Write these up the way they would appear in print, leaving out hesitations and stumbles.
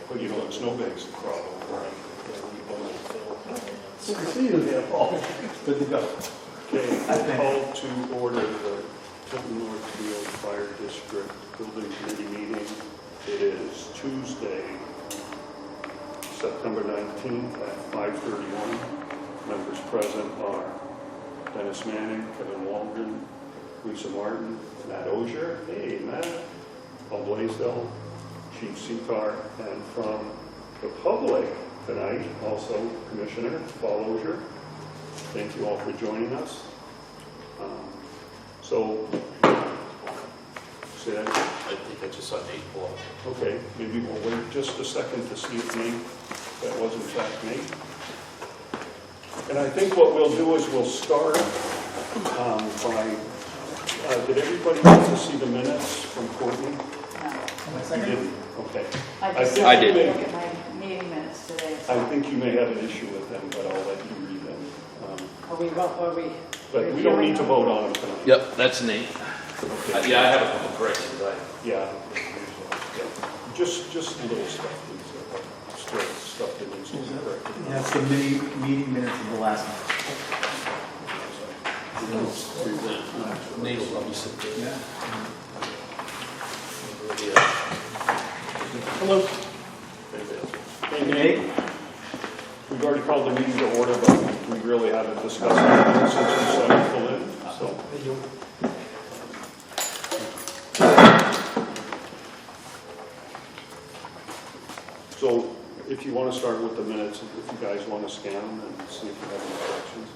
But you know, it's no big problem, right? Good to see you there, Paul. Good to go. Okay, I call to order the Tilton Northfield Fire District Building Committee meeting. It is Tuesday, September 19th at 5:31. Members present are Dennis Manning, Kevin Waldron, Lisa Martin, Matt Osier, hey Matt, Paul Blaisdell, Chief Seacar, and from the public tonight, also Commissioner Paul Osier. Thank you all for joining us. Say that. I think I just saw Nate pull up. Okay, maybe we'll wait just a second to see if that was in fact Nate. And I think what we'll do is we'll start by, did everybody get to see the minutes from Courtney? No. You didn't? Okay. I did. Look at my meeting minutes today. I think you may have an issue with them, but I'll let you read them. But we don't need to vote on them tonight. Yep, that's Nate. Okay. Yeah, I have a couple corrections. Yeah. Just little stuff. Still stuff that needs to be corrected. That's the meeting minutes of the last one. Nate will probably sit there. Yeah. Hello. Hey, Nate. We've already called the meeting to order, but we really haven't discussed it since you said to fill in. So. So, if you want to start with the minutes, if you guys want to scan them and see if you have any corrections.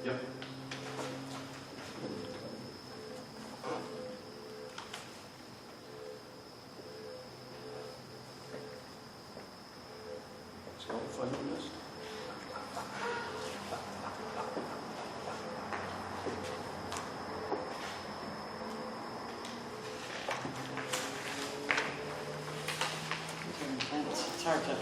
Yep. Is all fun in this? It's hard to.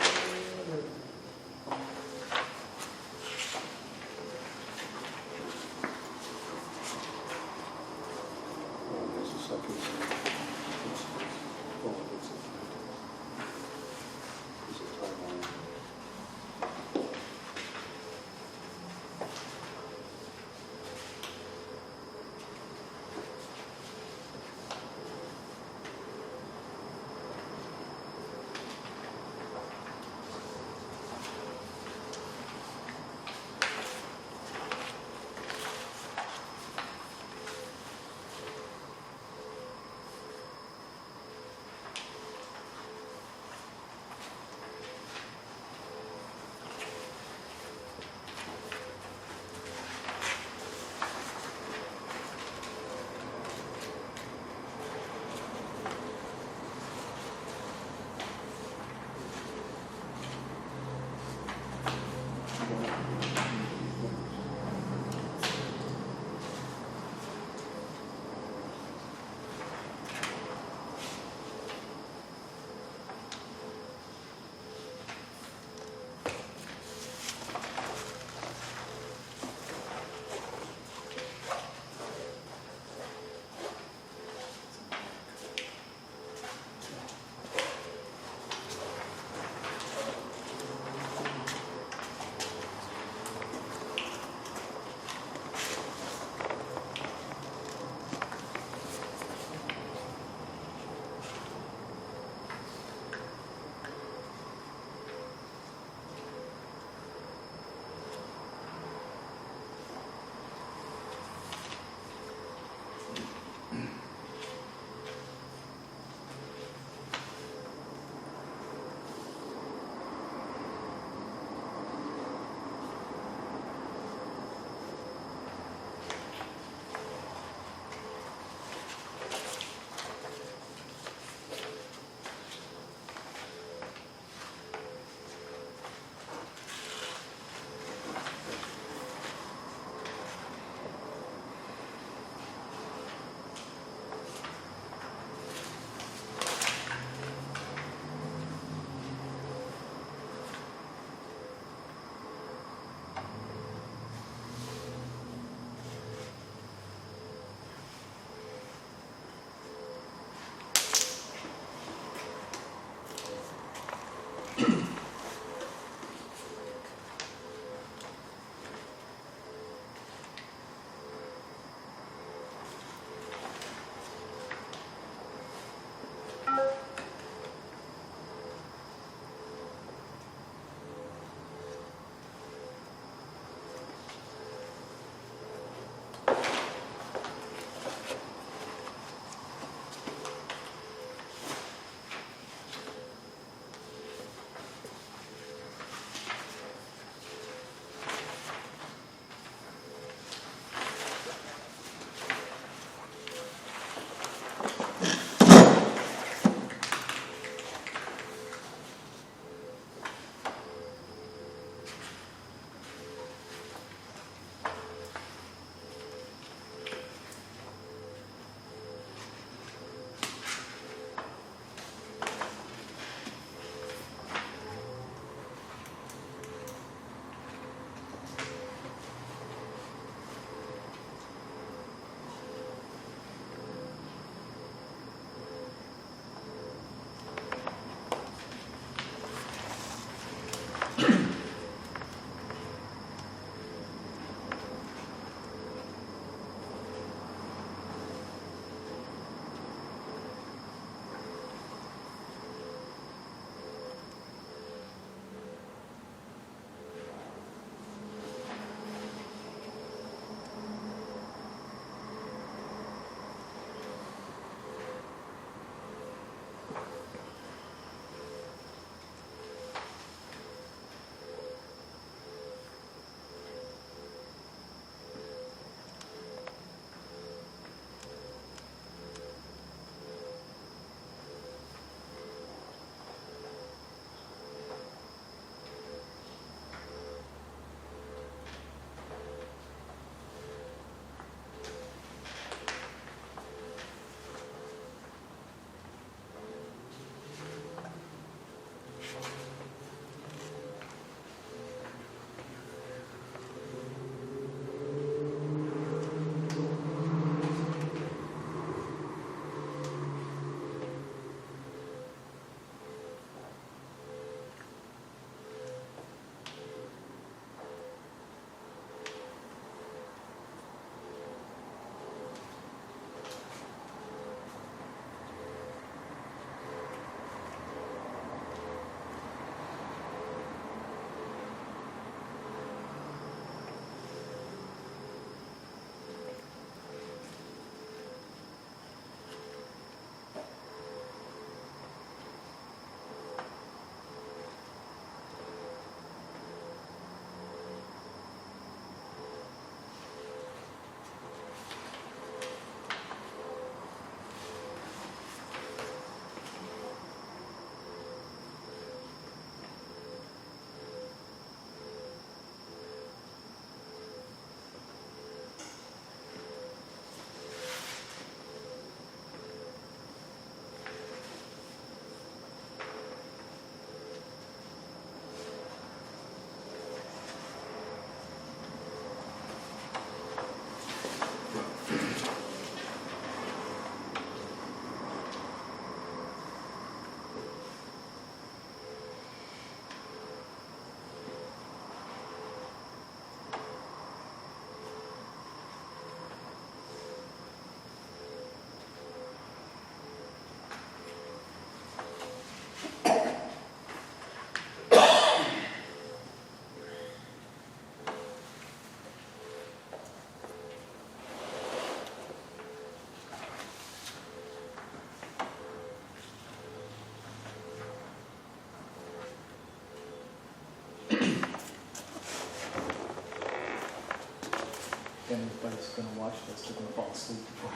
anybody's gonna watch this, they're gonna fall asleep before.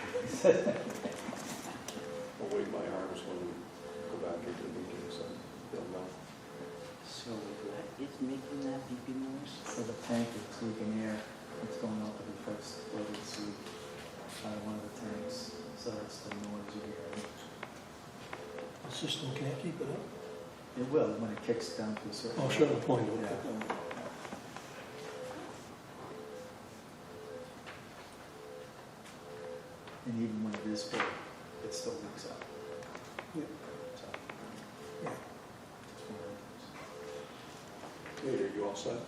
I'll wave my arms when we go back into the meeting, so they'll know. So what is making that beeping noise? So the tank is leaking air, it's going out to be first floated through one of the tanks, so that's the noise you hear. The system can't keep it up. It will when it kicks down to a certain. Oh, sure, the point of Yeah. it. And even when it is full, it still leaks out. Yeah. So, Yeah. it's one of those. Hey, are you all set?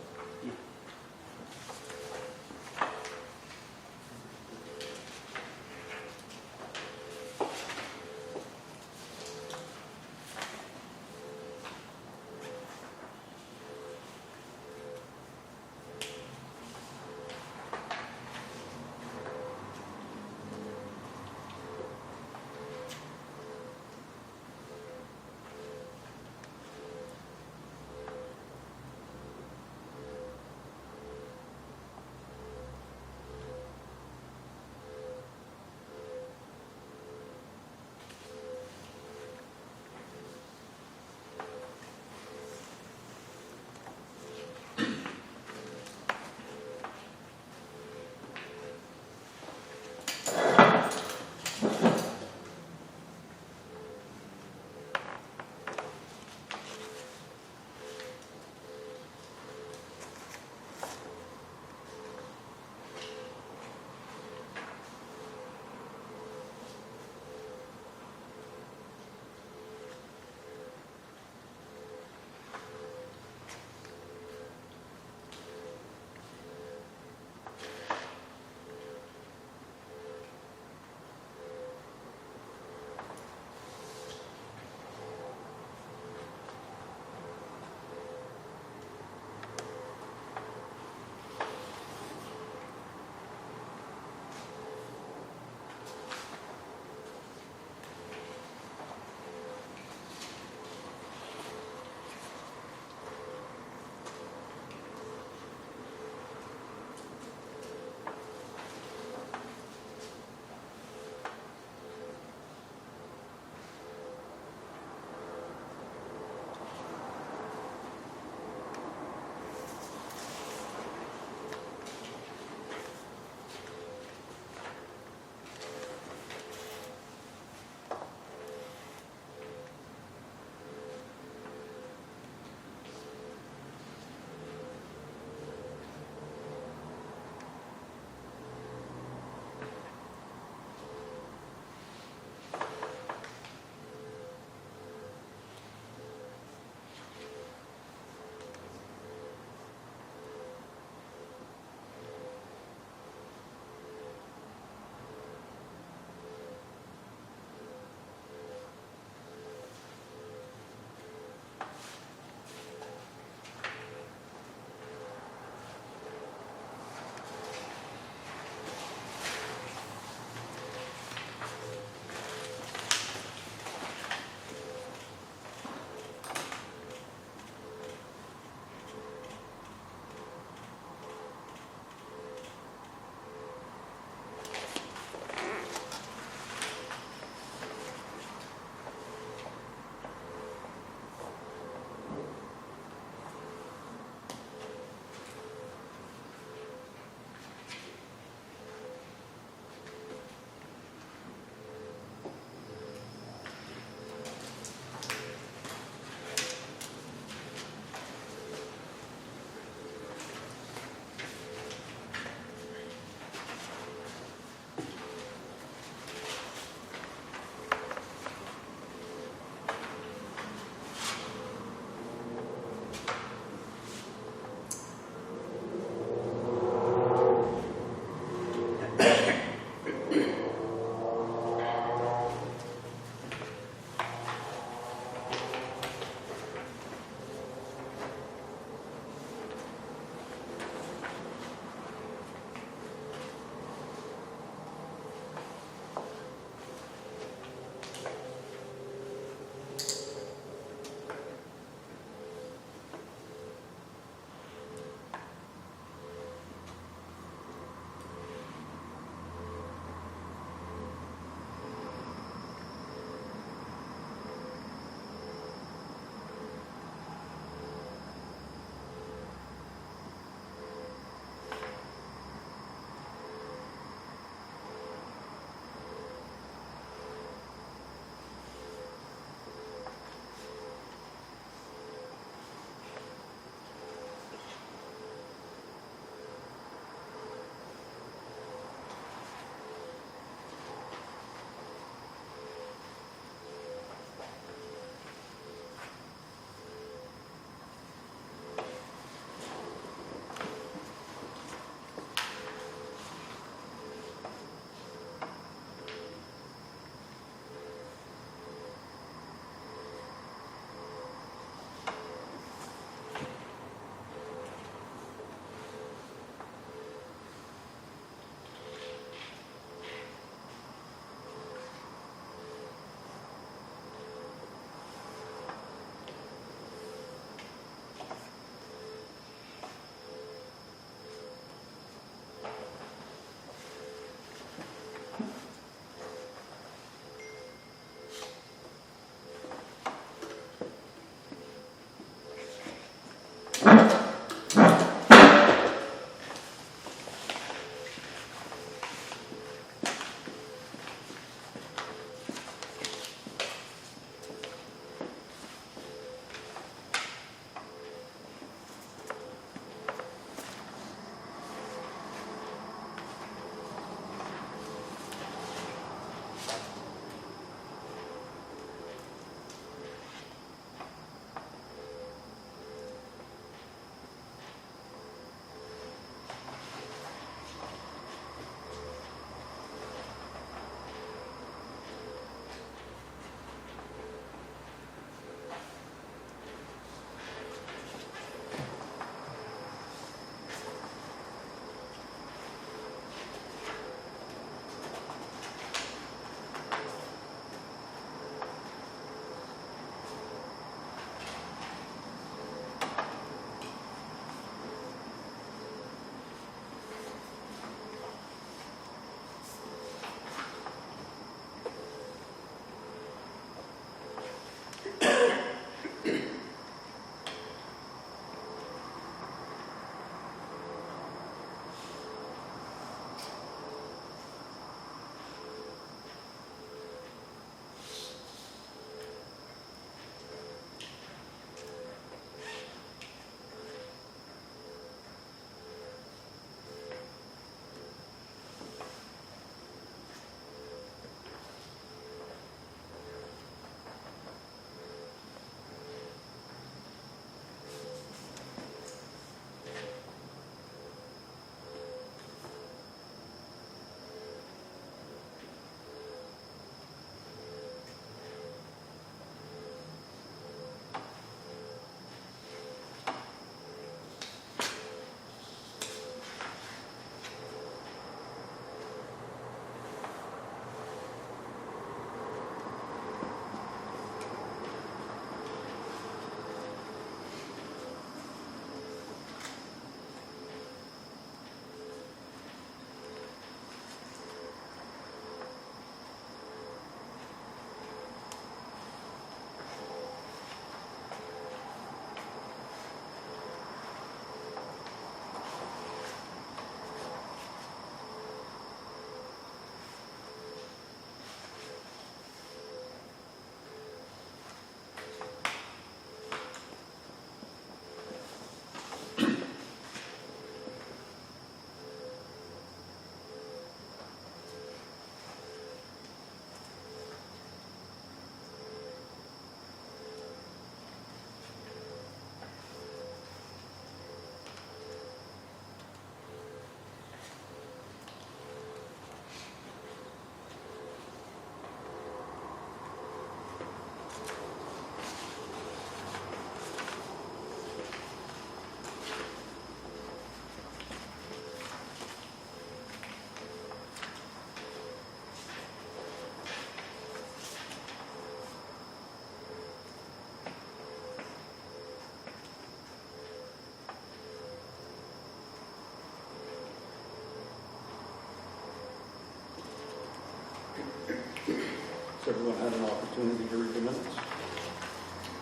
everyone had an opportunity to read the minutes?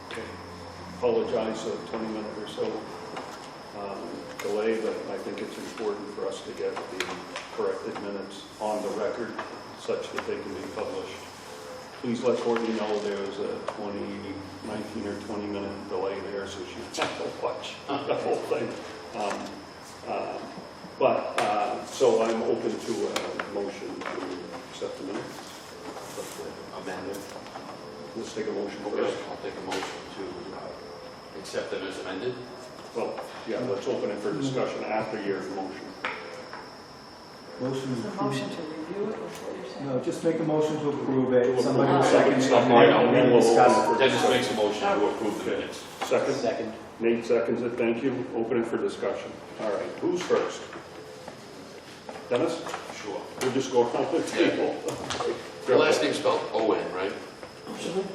Okay. Apologize for the 20-minute or so delay, but I think it's important for us to get the corrected minutes on the record such that they can be published. Please let Courtney know there was a 19 or 20-minute delay there, so she has to watch the whole thing. So I'm open to a motion to accept the minutes. Amended. Let's take a motion First, first. I'll take a motion to accept them as amended. Well, yeah, let's open it for discussion after your motion. Motion Is to the approve. motion to review it, is what you're saying? No, just make a motion to approve it. To Somebody approve. will second it. Somebody, and and then we'll discuss open it. Dennis makes a motion to approve the minutes. Second? Second. Nate seconds it, thank you. Open it for discussion. All right, who's first? Dennis? Sure. We'll just go around the table. Your last name's spelled Owen, right?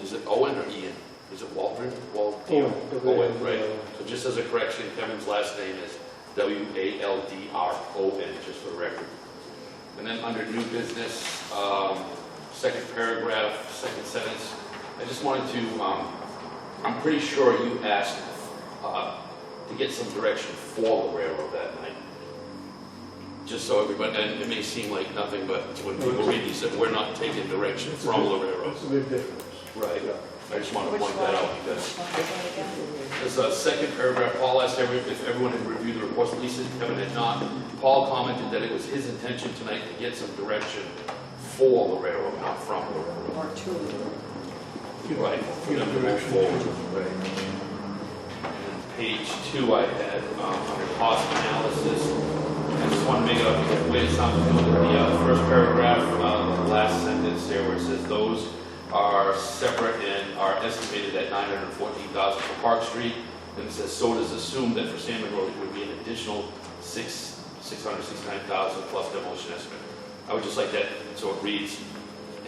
Is it Owen or Ian? Is it Waldron? Owen, right? So just as a correction, Kevin's last name is Waldron, just for the record. And then under new business, second paragraph, second sentence, I just wanted to, I'm pretty sure you asked to get some direction for the railroad that night. Just so everybody, and it may seem like nothing, but when people read these, that we're not taking direction from the railroad. It's a big difference. Right. I just want to Which point one? that out because Which one was that again? there's a second paragraph. Paul asked if everyone had reviewed the reports. Lisa, Kevin had not. Paul commented that it was his intention tonight to get some direction for the railroad, not from the railroad. Or two of them. Right. For them to move forward. Right. And page 2 I had under cost analysis. I just want to make it up because the way it sounds familiar. The first paragraph, the last sentence there where it says those are separate and are estimated at $914,000 for Park Street. And it says, so it is assumed that for Salmon Road, it would be an additional $669,000 plus demolition estimate. I would just like that, so it reads,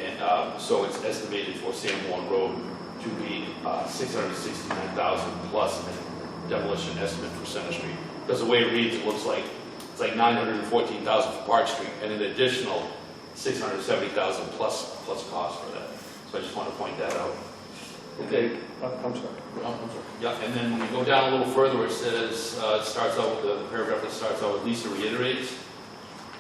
and so it's estimated for Sanborn Road to be $669,000 plus demolition estimate for Center Street. Because the way it reads, it looks like it's like $914,000 for Park Street and an additional $670,000 plus cost for that. So I just want to point that out. Okay, I'm sorry. Yeah, and then when you go down a little further, it says, it starts out with the paragraph that starts out with Lisa reiterates.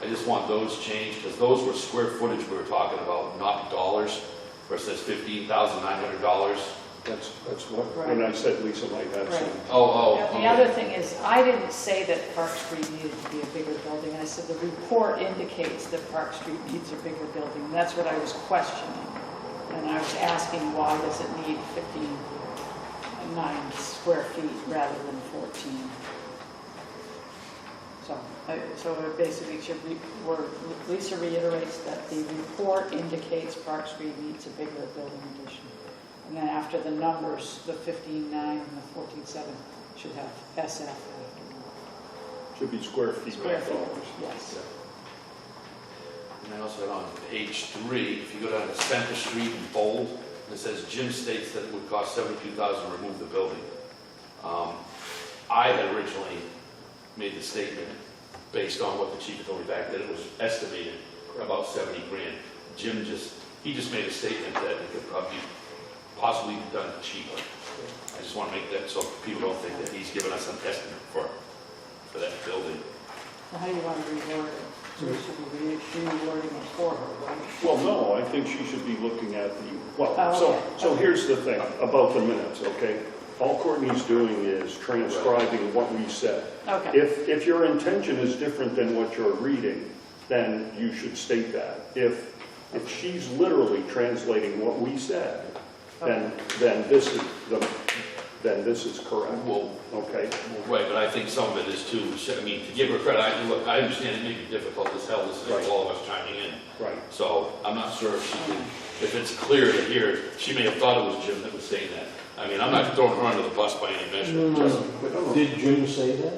I just want those changed because those were square footage we were talking about, not dollars, where it says $15,900. That's what, when I said Lisa might have some. Oh, The other thing is, I didn't say that Park Street needed to be a bigger building. I said the report indicates that Park Street needs a bigger building. And that's what I was questioning. And I was asking, why does it need 9 square feet rather than 14? So it basically should be, where Lisa reiterates that the report indicates Park Street needs a bigger building addition. And then after the numbers, the 15.9 and the 14.7 should have SF after. Should be square feet, Square not feet, dollars. yes. And I also had on page 3, if you go down to Center Street in bold, it says Jim states that it would cost $72,000 to remove the building. I had originally made the statement based on what the chief had told me back that it was estimated about 70 grand. Jim just made a statement that it could probably possibly be done cheaper. I just want to make that so people don't think that he's given us an estimate for that building. So how do you want to reword it? So we should be rewording it for her, right? Well, no, I think she should be looking at the, well, Oh, okay. so here's the thing about the minutes, okay? All Courtney's doing is transcribing what we said. Okay. If your intention is different than what you're reading, then you should state that. If she's literally translating what we said, then this is correct. Well, Okay? right, but I think some of it is too, I mean, to give her credit, I understand it may be difficult as hell, this Right. is all of us chiming in. Right. So I'm not sure if she can, if it's clear to hear, she may have thought it was Jim that was saying that. I mean, I'm not throwing her under the bus by any measure. Did Jim say that?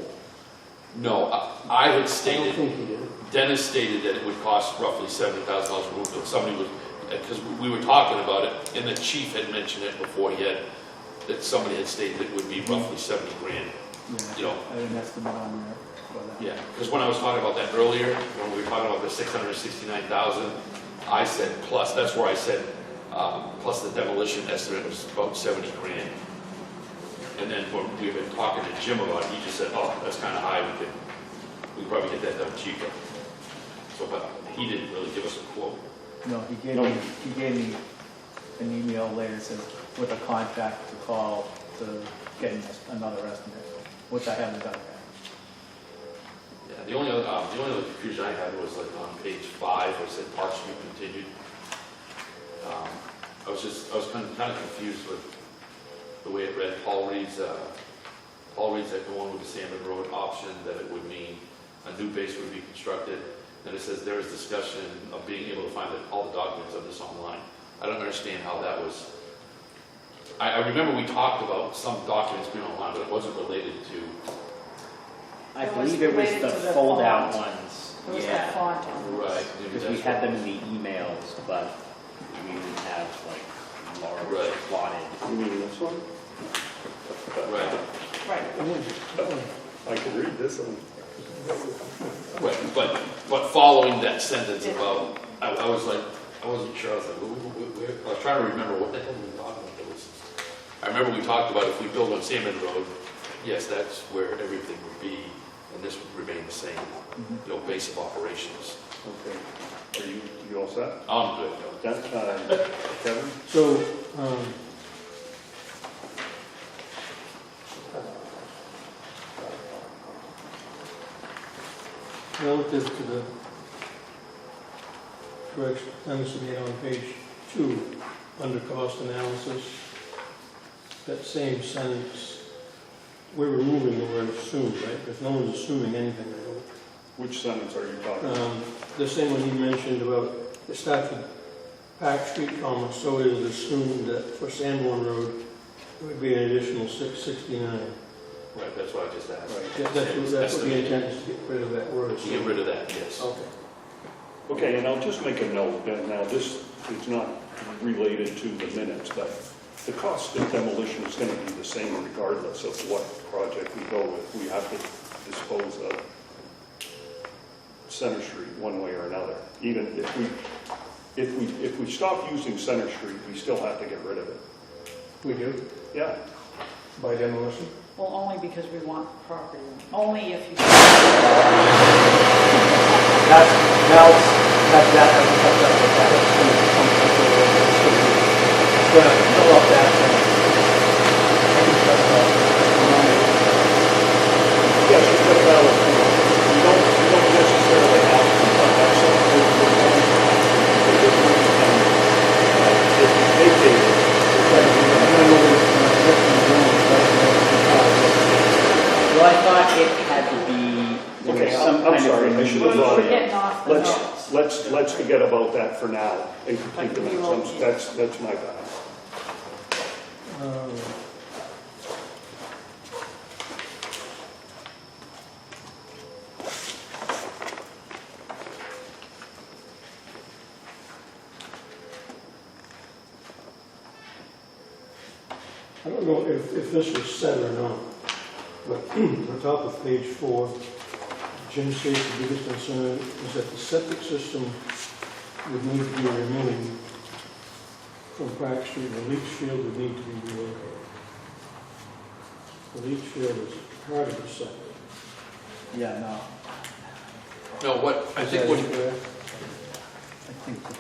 No, I had I don't stated, think he did. Dennis stated that it would cost roughly $70,000 to remove it. Somebody would, because we were talking about it, and the chief had mentioned it before he had, that somebody had stated it would be roughly 70 grand. Yeah, You know. I had an estimate on there for that. Yeah, because when I was talking about that earlier, when we were talking about the 669,000, I said plus, that's where I said, plus the demolition estimate was about 70 grand. And then when we've been talking to Jim about it, he just said, oh, that's kind of high, we could probably get that done cheaper. So, but he didn't really give us a quote. No, he gave me an email later that says with a contact to call to get another estimate, which I haven't done yet. Yeah, the only other confusion I had was like on page 5, where it said Park Street continued. I was kind of confused with the way it read. Paul reads that going with the Salmon Road option, that it would mean a new base would be constructed. Then it says there is discussion of being able to find all the documents of this online. I don't understand how that was. I remember we talked about some documents being online, but it wasn't related to. I It was believe it was related the to the fold-out font. ones. It was the Yeah, font on it. Right. because we had them in the emails, but we didn't have like large Right. plotted. You mean this one? Right. Right. I can read this one. Right, but following that sentence about, I was like, I wasn't sure, I was like, where, I was trying to remember what the hell we were talking about. I remember we talked about if we build on Salmon Road, yes, that's where everything would be, and this would remain the same, base of operations. Okay. Are you all set? I'm good. Kevin? So, relative to the correction that was made on page 2, under cost analysis, that same sentence, we're removing the word assume, right? Because no one's assuming anything, I hope. Which sentence are you talking about? The same one he mentioned about, it starts with Park Street, so it is assumed that for Sanborn Road, it would be an additional $669. Right, that's what I just asked. Right. Yeah, that's what the intent is, to get rid of that word. To get rid of that, yes. Okay. Okay, and I'll just make a note, that now this is not related to the minutes, but the cost of demolition is going to be the same regardless of what project we go with. We have to dispose of Center Street one way or another. Even if we stop using Center Street, we still have to get rid of it. We do? Yeah. By demolition? Well, only because we want property. Only if you. That's fill up that. Yes, you put that with, you don't necessarily have to, but that's something if you vacate it, Well, I thought it had to be, there okay, was some I'm kind sorry, of I should have brought We're it getting up. off the notes. Let's forget about that for now and complete the Like, we minutes. will- That's my bad. I don't know if this was said or not, but on top of page 4, Jim says the biggest concern is that the septic system would need to be removed from Park Street. The leach field would need to be relocated. The leach field is part of the septic. Yeah, no, No, what, I Is think that what, incorrect? I think the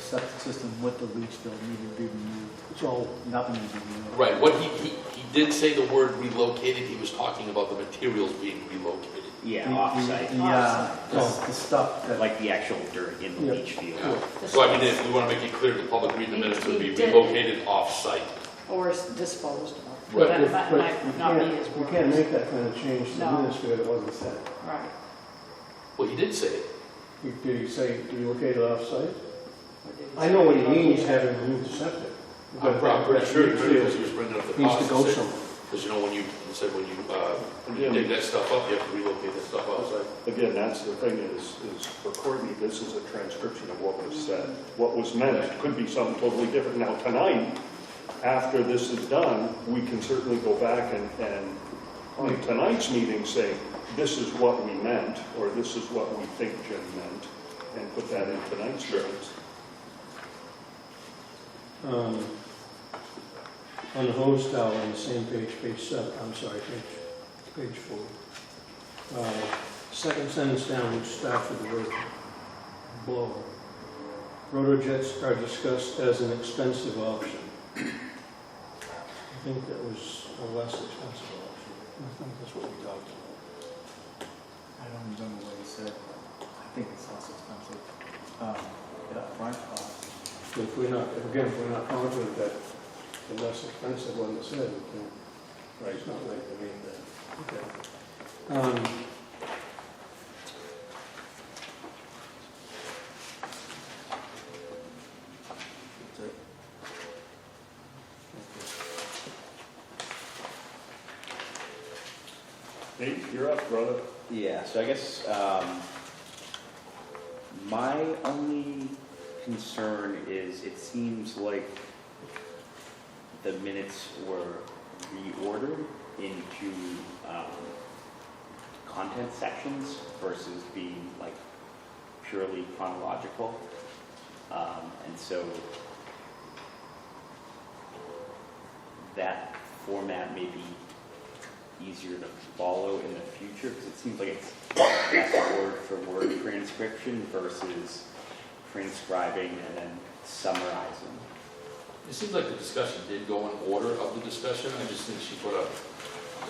septic system with the leach field needed to be removed. It's all, Nothing to be removed. right, what he did say the word relocated, he was talking about the materials being relocated. yeah, off-site, The stuff that, like the actual dirt in the Yeah. leach field. So I mean, if we want to make it clear to the public, read the minutes, it would be He did. relocated off-site. Or disposed of. Right. That but might not be his you word. can't make that kind of change to the No. minutes because it wasn't said. Right. Well, he did say it. Did he say relocated off-site? Or did he I know what he say- means, having removed the septic. I'm pretty sure because he was bringing up the Needs cost. to go somewhere. Because you know, when you said when you dig that stuff up, you have to relocate that stuff outside. Again, that's the thing is for Courtney, this is a transcription of what was said. What was meant could be something totally different. Now, tonight, after this is done, we can certainly go back and on tonight's meeting say, this is what we meant, or this is what we think Jim meant, and put that in tonight's minutes. On the hose tower on the same page, page 7, I'm sorry, page 4. Second sentence down, which starts with the word blower. Rotorjets are discussed as an expensive option. I think that was a less expensive option. I think that's what we talked about. I don't remember what he said, but I think it's less expensive. Up front cost. So if we're not confident that the less expensive one is said, we can't, right, it's not like we made that. Okay. That's it. Nate, you're up, brother. Yeah, so I guess my only concern is it seems like the minutes were reordered into content sections versus being like purely chronological. And so that format may be easier to follow in the future because it seems like it's less word-for-word transcription versus transcribing and then summarizing. It seems like the discussion did go in order of the discussion. I just think she put a,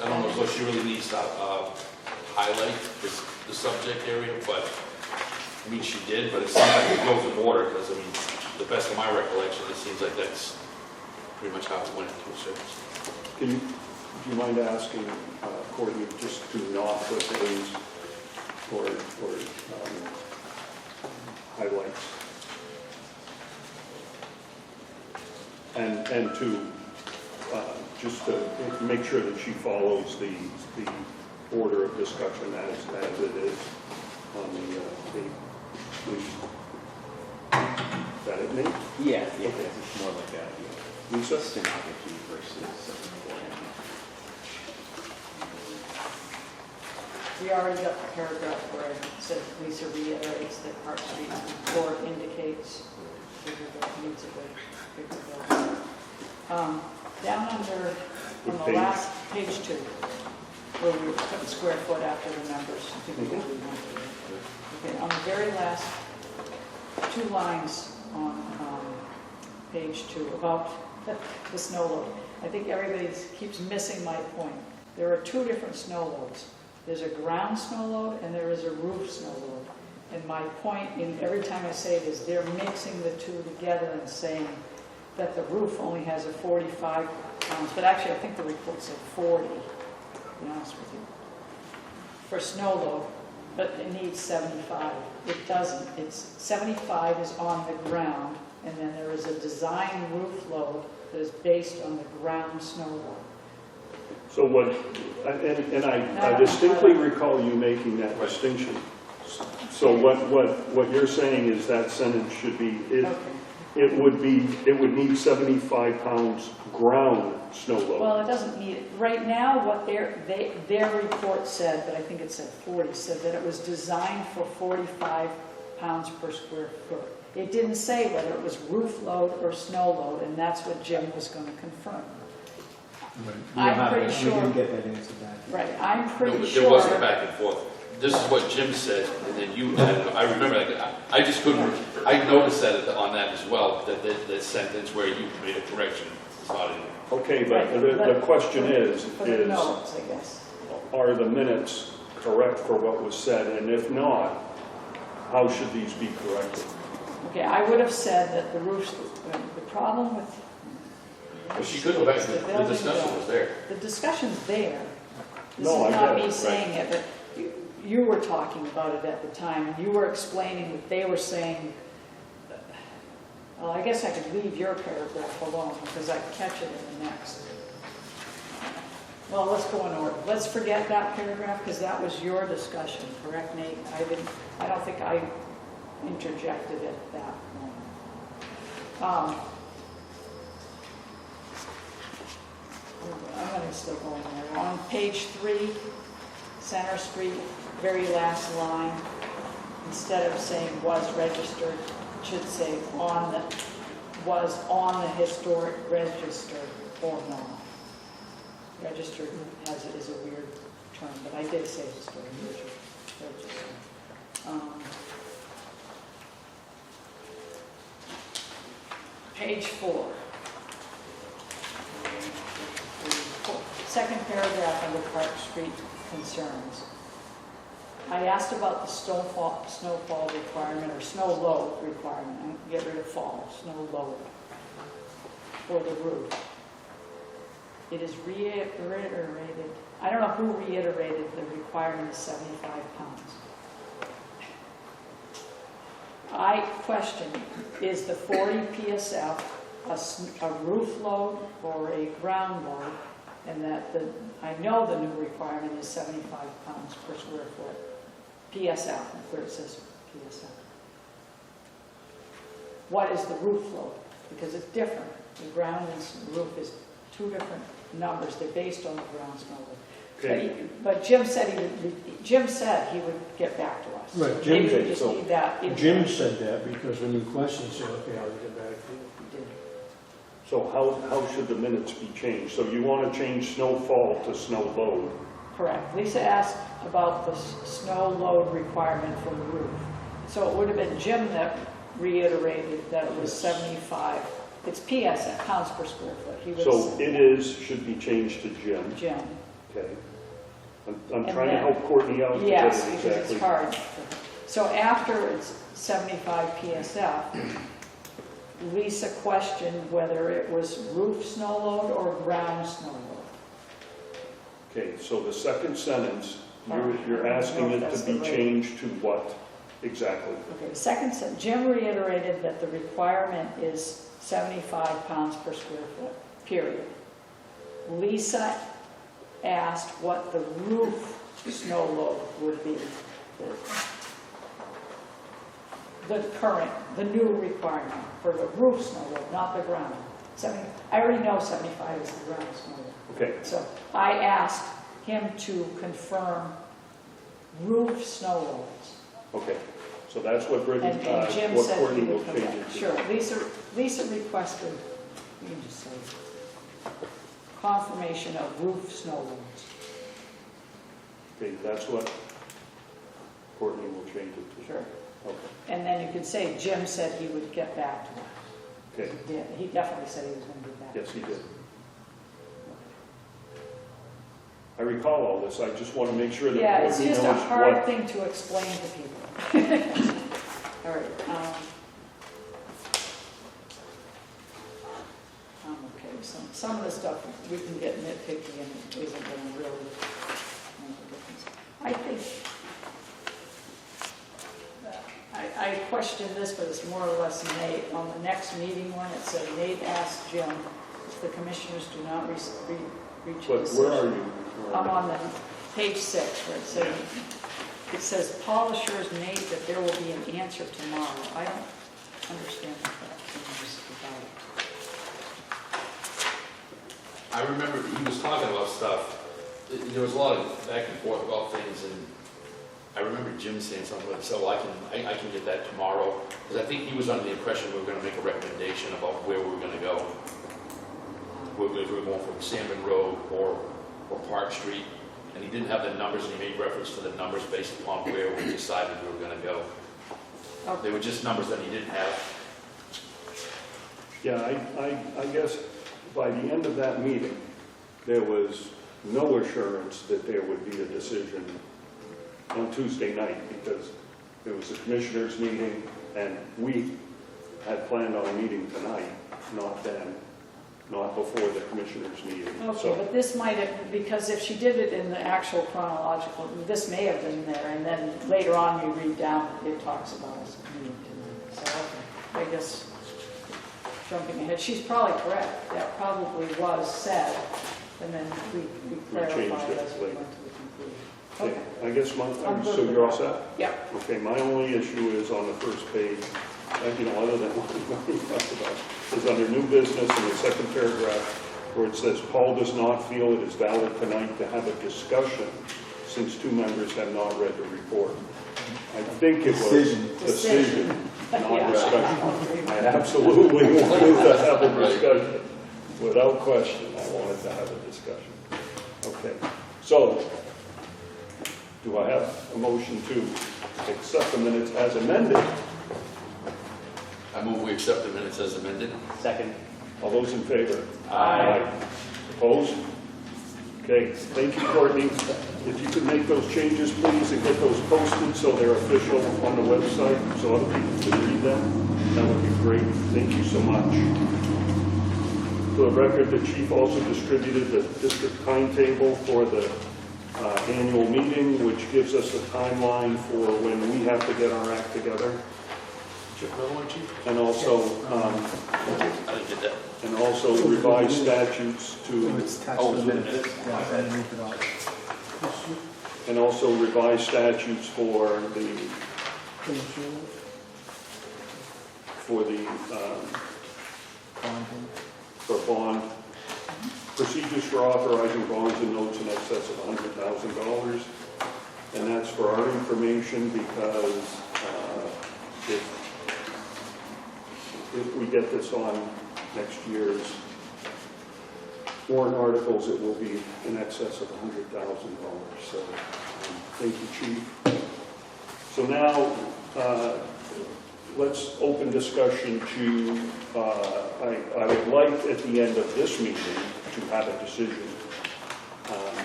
I don't know if she really needs to highlight the subject area, but I mean, she did, but it seems like it goes in order because, I mean, the best of my recollection, it seems like that's pretty much how it went into a service. Do you mind asking Courtney just to not put names or highlights? And to just to make sure that she follows the order of discussion as it is on the please. Is that it, Nate? Yeah, Okay. it's more like a Lisa? stenography versus We already got the paragraph where it says Lisa reiterates that Park Street report indicates needs a bigger building. Down under, on the last, page 2, where we were putting square foot after the numbers. I think we got it. Okay, on the very last 2 lines on page 2 about the snow load. I think everybody keeps missing my point. There are 2 different snow loads. There's a ground snow load and there is a roof snow load. And my point in every time I say it is they're mixing the 2 together and saying that the roof only has a 45 pounds, but actually I think the report said 40, to be honest with you, for snow load, but it needs 75. It doesn't. It's 75 is on the ground, and then there is a design roof load that is based on the ground snow load. So what, and I distinctly recall you making that distinction. So what you're saying is that sentence should be, it would need 75 pounds ground snow load. Well, it doesn't need it. Right now, what their report said, but I think it said 40, said that it was designed for 45 pounds per square foot. It didn't say whether it was roof load or snow load, and that's what Jim was going to confirm. I'm pretty sure. We didn't get that answer back. Right, I'm pretty But sure. there wasn't back and forth. This is what Jim said, and then you added. I remember that. I just couldn't. I noticed that on that as well. That sentence where you made a correction is not in. Okay, but the question is, For the notes, I guess. are the minutes correct for what was said? And if not, how should these be corrected? Okay, I would have said that the roofs, the problem with. Well, she could go back. The discussion was there. The discussion's there. This No, is I not get me it, saying it, but you were talking about it at the time, and you were explaining that they were saying, well, I guess I could leave your paragraph alone, because I catch it in the next. Well, let's go in order. Let's forget that paragraph, because that was your discussion, correct, Nate? I don't think I interjected at that moment. I'm going to still go in there. On page 3, Center Street, very last line, instead of saying was registered, it should say on the was on the historic register or not. Register is a weird term, but I did say historic register. Page 4. Second paragraph under Park Street concerns. I asked about the snowfall requirement or snow load requirement. Get rid of fall, snow load for the roof. It is reiterated. I don't know who reiterated the requirement of 75 pounds. I question, is the 40 PSF a roof load or a ground load? And that I know the new requirement is 75 pounds per square foot. PSF, where it says PSF. What is the roof load? Because it's different. The ground and roof is two different numbers. They're based on the ground snow load. Okay. But Jim said he would get back to us. Right, Maybe we just need that in Jim there. said that because when you questioned, said, okay, I'll get back to you. He did. So how should the minutes be changed? So you want to change snowfall to snow load? Correct. Lisa asked about the snow load requirement for the roof. So it would have been Jim that reiterated that it was 75. It's PSF, pounds per square foot. He was So should be changed to Jim. Jim. Okay. I'm And trying to then- help Courtney out. to get Yes, it because exactly. it's hard. So after it's 75 PSF, Lisa questioned whether it was roof snow load or ground snow load. Okay, so the second sentence, I you're don't know asking if it that's to be the right- changed to what exactly? Okay, the second sentence, Jim reiterated that the requirement is 75 pounds per square foot, period. Lisa asked what the roof snow load would be. The new requirement for the roof snow load, not the ground. I already know 75 is the ground snow load. Okay, So I asked him to confirm roof snow loads. okay. So that's what Bridget, And Jim what said Courtney he will would come change back. it to. Sure, Lisa requested, you can just say, confirmation of roof snow loads. Okay, that's what Courtney will change it to. Sure. Okay, And then you could say, Jim said he would get back to us. okay. He did. He definitely said he was going to get back. Yes, he did. I recall all this, I just want to make sure that Yeah, it's Courtney just a knows hard what. thing to explain to people. All right. I'm okay with some of the stuff we can get nitpicky and it isn't going to really make a difference. I think, I questioned this, but it's more or less Nate. On the next meeting one, it said Nate asked Jim if the commissioners do not reach a But decision. where are you? I'm on the page 6 where it says, Paul assures Nate that there will be an answer tomorrow. I don't understand what that means about it. I remember he was talking about stuff. There was a lot of back and forth about things, and I remember Jim saying something like, so I can get that tomorrow, because I think he was under the impression we were going to make a recommendation about where we were going to go. If we were going from Salmon Road or Park Street, and he didn't have the numbers, and he made reference to the numbers based upon where we decided we were going to go. They were just numbers that he didn't have. Yeah, I guess by the end of that meeting, there was no assurance that there would be a decision on Tuesday night, because there was a commissioners meeting, and we had planned on a meeting tonight, not then, not before the commissioners meeting. Okay, So, but this might have, because if she did it in the actual chronological, this may have been there, and then later on you read down, it talks about us meeting tonight. So, okay, I guess, jumping ahead, she's probably correct. That probably was said, and then we clarified changed it as we later. went to the conclusion. okay, Okay. I guess I'm good so with you're all that. set? Yeah. Okay, my only issue is on the first page, other than what we talked about, is under new business in the second paragraph, where it says, Paul does not feel it is valid tonight to have a discussion since two members have not read the report. I think it was Decision. decision, not Yeah. discussion. I absolutely wanted to have a discussion, without question, I wanted to have a discussion. Okay, so, do I have a motion to accept the minutes as amended? I move we accept the minutes as amended. Second. All those in favor? Aye. Opposed? Okay, thank you, Courtney. If you could make those changes, please, and get those posted so they're official on the website, so other people can read them, that would be great. Thank you so much. For the record, the chief also distributed the district timetable for the annual meeting, which gives us a timeline for when we have to get our act together. Chip, another one, Chief? And also, I didn't get that. and also revised statutes So to, it's attached Oh, to it's the in the minutes. minutes? Yeah, it's underneath it all. and also revised statutes for the, Bonding. for bond, procedures for authorizing bonds and notes in excess of $100,000. And that's for our information because if we get this on next year's warrant articles, it will be in excess of $100,000. So thank you, Chief. So now let's open discussion to, I would like at the end of this meeting to have a decision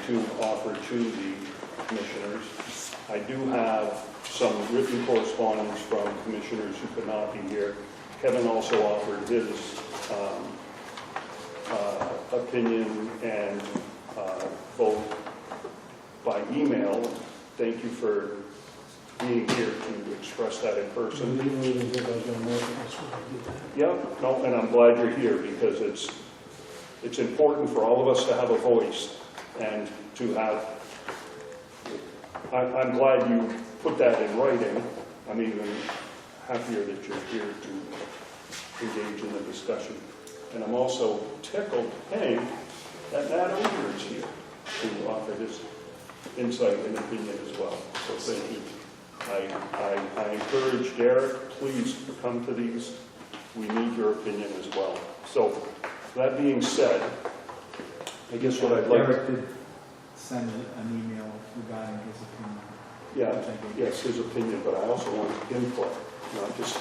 to offer to the commissioners. I do have some written correspondence from commissioners who could not be here. Kevin also offered his opinion and vote by email. Thank you for being here to express that in person. Yep, no, and I'm glad you're here because it's important for all of us to have a voice and to have, I'm glad you put that in writing. I'm even happier that you're here to engage in the discussion. And I'm also tickled, Hank, that Matt Oger is here to offer his insight and opinion as well. So thank you. I encourage Derek, please come to these. We need your opinion as well. So that being said, I guess what I'd like... Derek did send an email regarding his opinion. Yeah, yes, his opinion, but I also want input, not just,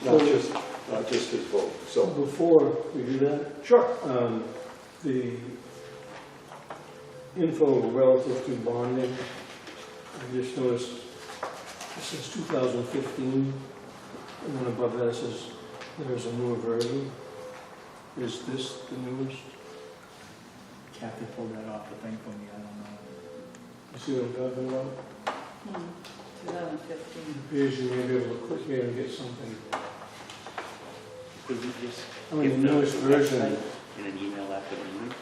not just his vote. So So, before we do that, sure. the info relative to bonding, I just noticed it says 2015, and then above that it says there's a newer version. Is this the newest? Kathy pulled that off the thing for me, I don't know. You see what I'm talking about? 2015. It appears you may be able to click here and get something. Could you just I mean, give the newest version, website in an email after the meeting?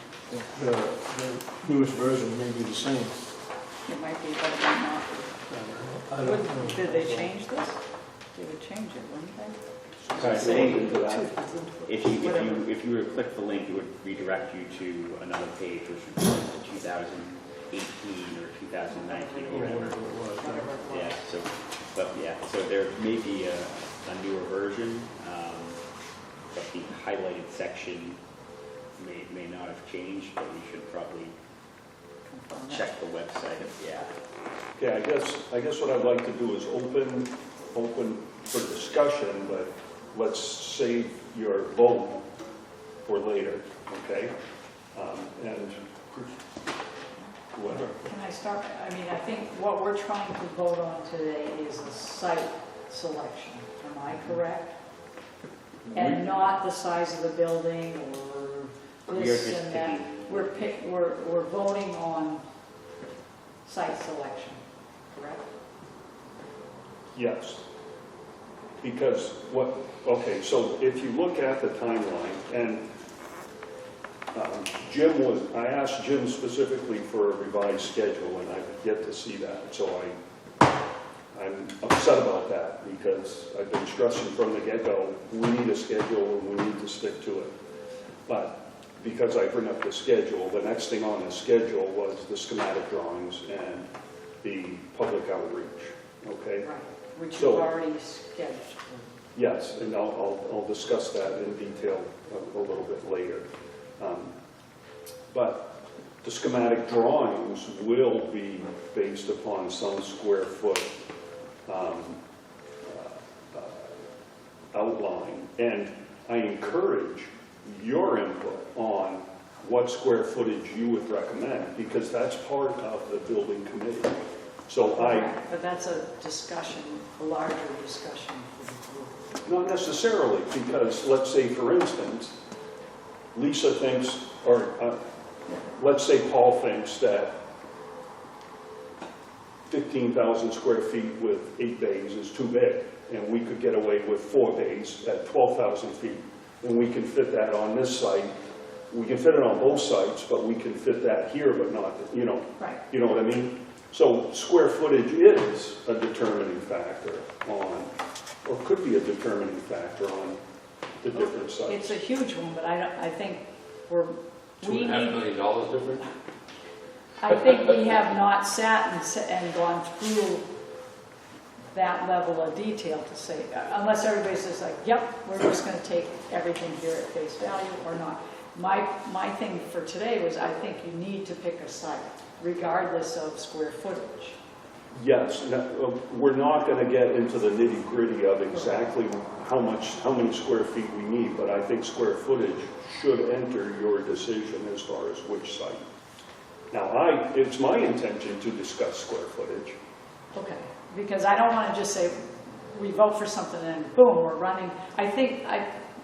the newest version may be the same. It might be, but it might not be. I don't know. Did they change this? They would change it, wouldn't they? So I say, Into that. if you were to click the link, it would redirect you to another page, which would be like the 2018 or 2019 or whatever. Whatever it was. Yeah, so, but yeah, so there may be a newer version, but the highlighted section may not have changed, but we should probably Confirm that. check the website, yeah. Okay, I guess what I'd like to do is open for discussion, but let's save your vote for later, okay? And whoever. Can I start? I mean, I think what we're trying to vote on today is the site selection. Am I correct? And not the size of the building or We are this just and that. picking- We're voting on site selection, correct? Yes. Because okay, so if you look at the timeline, and I asked Jim specifically for a revised schedule, and I've yet to see that, so I'm upset about that, because I've been stressing from the get-go, we need a schedule and we need to stick to it. But because I bring up the schedule, the next thing on the schedule was the schematic drawings and the public outreach. okay? Right, which So- you've already scheduled. Yes, and I'll discuss that in detail a little bit later. But the schematic drawings will be based upon some square foot outline. And I encourage your input on what square footage you would recommend, because that's part of the building committee. So But that's a discussion, a larger discussion for the group. not necessarily, because let's say, for instance, Lisa thinks, or let's say Paul thinks that 15,000 square feet with 8 bays is too big, and we could get away with 4 bays at 12,000 feet. And we can fit that on this site. We can fit it on both sites, but we can fit that here, but not, Right. you know what I mean? So square footage is a determining factor on, or could be a determining factor on the different sites. It's a huge one, but I think we $2.5 need, million difference? I think we have not sat and gone through that level of detail to say, unless everybody's just like, yep, we're just going to take everything here at face value or not. My thing for today was, I think you need to pick a site, regardless of square footage. Yes, we're not going to get into the nitty-gritty of exactly how many square feet we need, but I think square footage should enter your decision as far as which site. Now, it's my intention to discuss square footage. Okay, because I don't want to just say, we vote for something and boom, we're running. I think,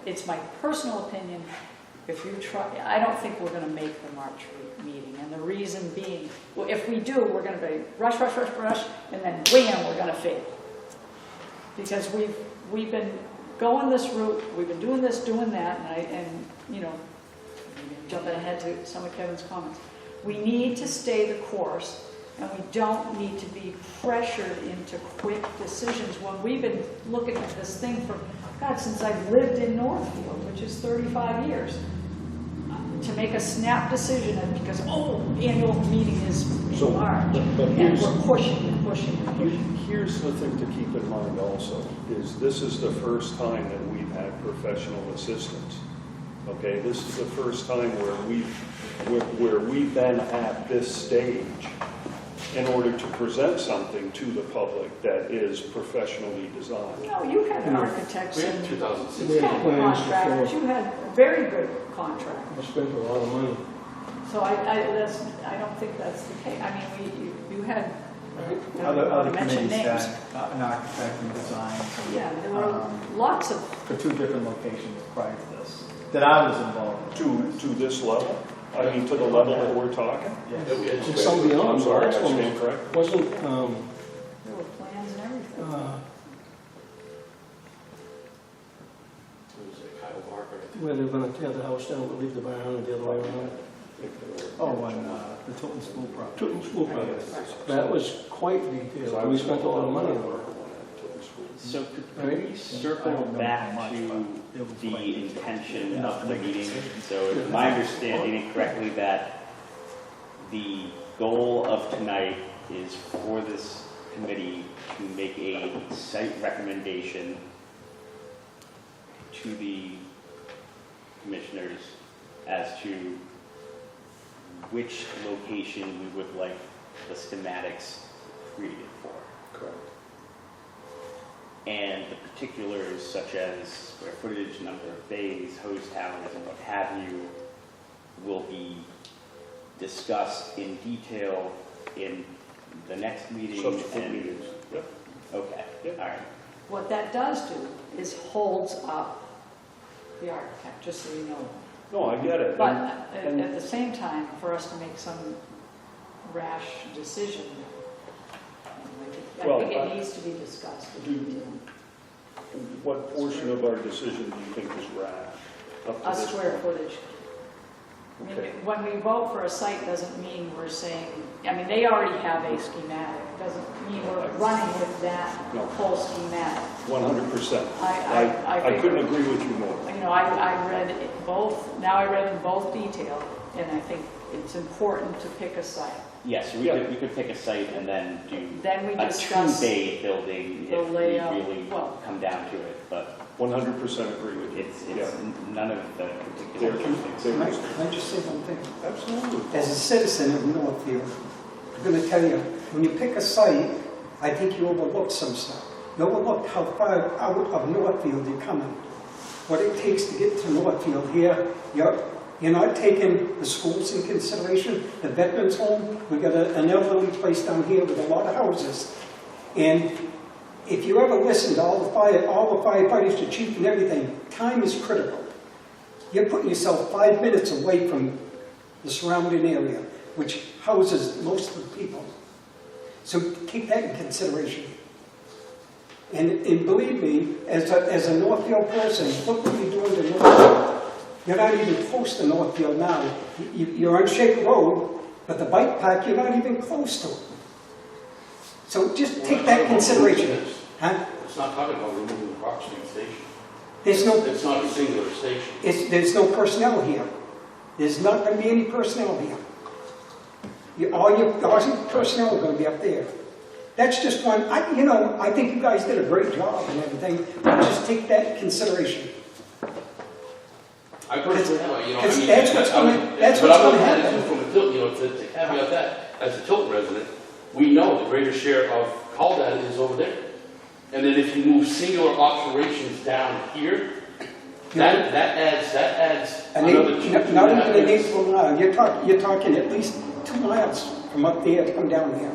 it's my personal opinion, if you try, I don't think we're going to make the March meeting. And the reason being, well, if we do, we're going to be rush, rush, rush, rush, and then wham, we're going to fail. Because we've been going this route, we've been doing this, doing that, and jumping ahead to some of Kevin's comments. We need to stay the course, and we don't need to be pressured into quick decisions when we've been looking at this thing for, God, since I've lived in Northfield, which is 35 years. To make a snap decision because, annual meeting is So, in March, but and here's- we're pushing and pushing and pushing. Here's the thing to keep in mind also, is this is the first time that we've had professional assistance. Okay, this is the first time where we've been at this stage in order to present something to the public that is professionally designed. No, you had architects We had and 2016. you had plans contractors, before. you had very good contractors. We spent a lot of money. So I don't think that's the case. I mean, you had, I don't Other want to mention committees names. had an architect and design Yeah, there were lots of, for 2 different locations prior to this, that I was involved in. To this level? I mean, to the level that we're talking? Yes. Yeah, we had It's some beyond. I'm sorry, I Last one stand correct. Wasn't, there were plans and everything. It was like Kyle Barker, I think. where they're gonna tear the house down, but leave the barn and the other way around. Oh, on the Tilton School property. Tilton School project. That was quite detailed, and we spent a lot of money on it. So could Right. we circle I don't know back how much, to but it was quite the detailed. intention Enough of to the make a meeting? decision. So is my understanding it correctly that the goal of tonight is for this committee to make a site recommendation to the commissioners as to which location we would like the schematics created for? Correct. And the particulars such as square footage, number of bays, hose towers, and what have you will be discussed in detail in the next meeting. Subsequent and- meetings. Yep. Okay, Yep. all right. What that does do is holds up the architect, just so you know. No, I get it. But And- at the same time, for us to make some rash decision, I Well, think it needs to be discussed in detail. What portion of our decision do you think is rash? Up to A this square point? footage. I mean, Okay. when we vote for a site doesn't mean we're saying, I mean, they already have a schematic, doesn't mean we're running with that No. whole schematic. 100%. I I couldn't think- agree with you more. I read it both, now I read in both detail, and I think it's important to pick a site. Yes, so we could pick a site and then do Then we a discuss two-bay building the if we layout. really Well- come down to it, but 100% agree with you. it's Yeah. none of the particular There- things. there Can is- I just say one thing? Absolutely. As a citizen of Northfield, I'm going to tell you, when you pick a site, I think you overlook some stuff. You overlook how far out of Northfield you're coming. What it takes to get to Northfield here, you're not taking the schools in consideration, the veterans home. We've got an elderly place down here with a lot of houses. And if you ever listen to all the firefighters, the chief and everything, time is critical. You're putting yourself 5 minutes away from the surrounding area, which houses most of the people. So keep that in consideration. And believe me, as a Northfield person, look what you're doing to Northfield. You're not even close to Northfield now. You're on Shaker Road, but the bike park, you're not even close to it. So just take that in consideration. Huh? It's not talking about removing the Park Street station. There's no, It's not a singular station. there's no personnel here. There's not going to be any personnel here. All your personnel are going to be up there. That's just one, I think you guys did a great job and everything, but just take that in consideration. I personally have, I Because mean. that's what's gonna But I'm looking at happen. it from a Tilton, to caveat that, as a Tilton resident, we know the greater share of call data is over there. And then if you move singular operations down here, that adds And another 2, not 2.5 even an minutes. equal mile, you're talking at least 2 miles from up there to come down here.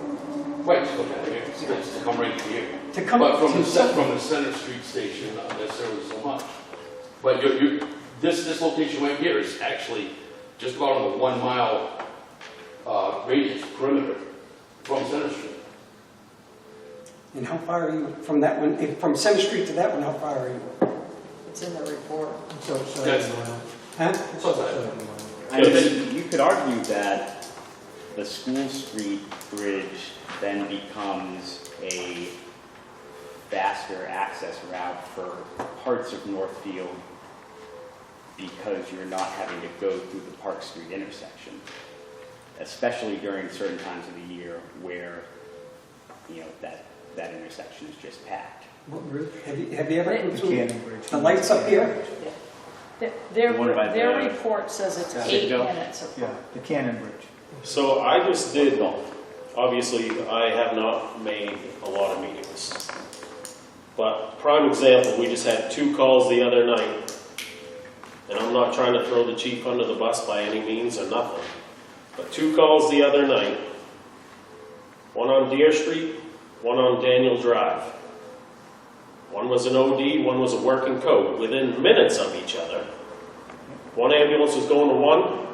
Right, to look at it, it's to come right here. To come But from to the Center Street station, not necessarily so much. But this location right here is actually just about on the 1 mile radius perimeter from Center Street. And how far are you from that one, from Center Street to that one, how far are you? It's in the report. That's- Huh? It's outside. I mean, you could argue that the School Street Bridge then becomes a faster access route for parts of Northfield because you're not having to go through the Park Street intersection, especially during certain times of the year where, that intersection is just packed. What bridge? Have you ever been The through Cannon Bridge. the lights up here? Their The one by their the- report says it's Yeah. 8 Go. minutes Yeah, apart. the Cannon Bridge. So I just did, obviously, I have not made a lot of meetings. But prime example, we just had 2 calls the other night. And I'm not trying to throw the chief under the bus by any means or nothing. But 2 calls the other night. One on Deer Street, one on Daniel Drive. One was an OD, one was a working code, within minutes of each other. One ambulance was going to one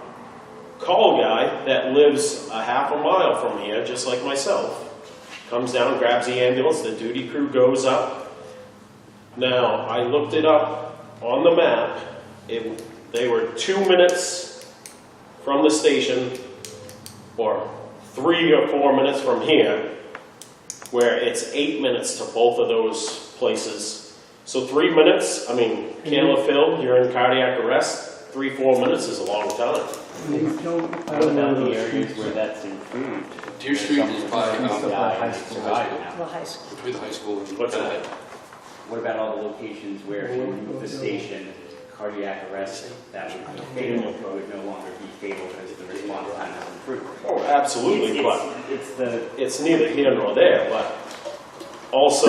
call guy that lives a half a mile from here, just like myself. Comes down, grabs the ambulance, the duty crew goes up. Now, I looked it up on the map. They were 2 minutes from the station, or 3 or 4 minutes from here, where it's 8 minutes to both of those places. So 3 minutes, Kayla Phil, you're in cardiac arrest, 3-4 minutes is a long time. I What don't know about the those areas streets. where that's improved? Deer Street is by, East of the Died high and school. survived The now. high school. between the high school and. What's that? What about all the locations where if you remove the station, cardiac arrest, that would be fatal, would no longer be fatal because the response time has improved? Oh, absolutely, but It's it's neither here nor there, but also,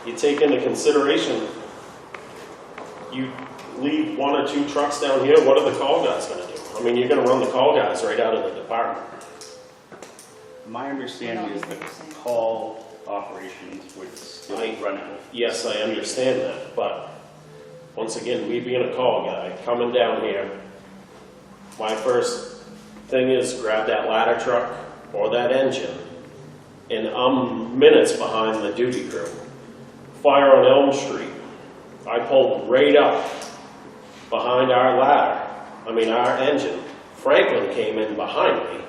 you take into consideration, you leave 1 or 2 trucks down here, what are the call guys gonna do? You're gonna run the call guys right out of the department. my understanding is the call operations would still run out. Yes, I understand that, but once again, me being a call guy, coming down here, my first thing is grab that ladder truck or that engine, and I'm minutes behind the duty crew. Fire on Elm Street, I pulled right up behind our ladder, our engine. Franklin came in behind me.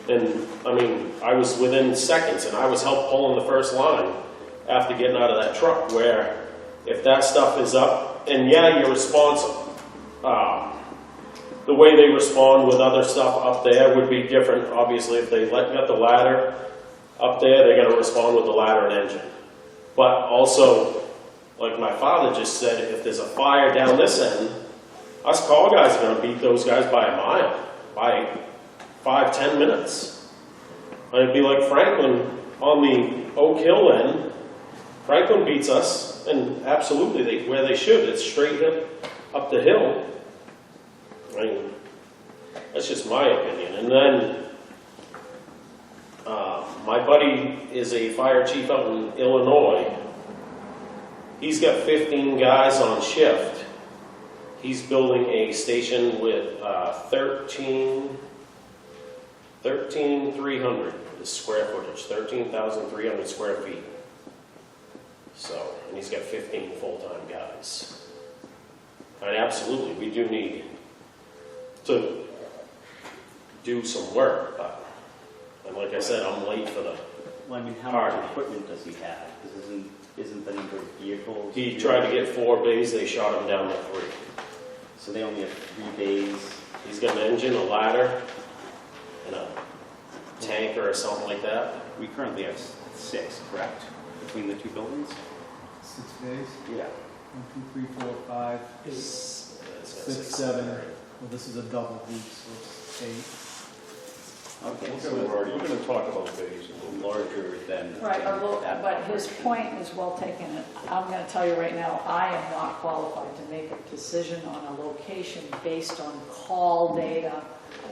And, I was within seconds, and I was helped pulling the first line after getting out of that truck, where if that stuff is up, and yeah, your response, the way they respond with other stuff up there would be different. Obviously, if they got the ladder up there, they're gonna respond with the ladder and engine. But also, like my father just said, if there's a fire down this end, us call guys are gonna beat those guys by a mile, by 5-10 minutes. And it'd be like Franklin on the Oak Hill end. Franklin beats us, and absolutely, where they should, it's straight up the hill. I mean, that's just my opinion. And then, my buddy is a fire chief out in Illinois. He's got 15 guys on shift. He's building a station with 13,300 square footage, 13,300 square feet. So, and he's got 15 full-time guys. And absolutely, we do need to do some work, but, and like I said, I'm late for the, Well, I mean, how much equipment does he have? Because isn't the number of vehicles? he tried to get 4 bays, they shot him down to 3. So they only have 3 bays. He's got an engine, a ladder, and a tanker or something like that. We currently have 6, correct? Between the 2 buildings? 6 days, Yeah. 1, 2, 3, 4, 5, It's 6, 7. Well, this is a double hoop, so it's 8. Okay, We're so gonna talk about bays. a little larger than. Right, than that but his operation. point is well taken. I'm going to tell you right now, I am not qualified to make a decision on a location based on call data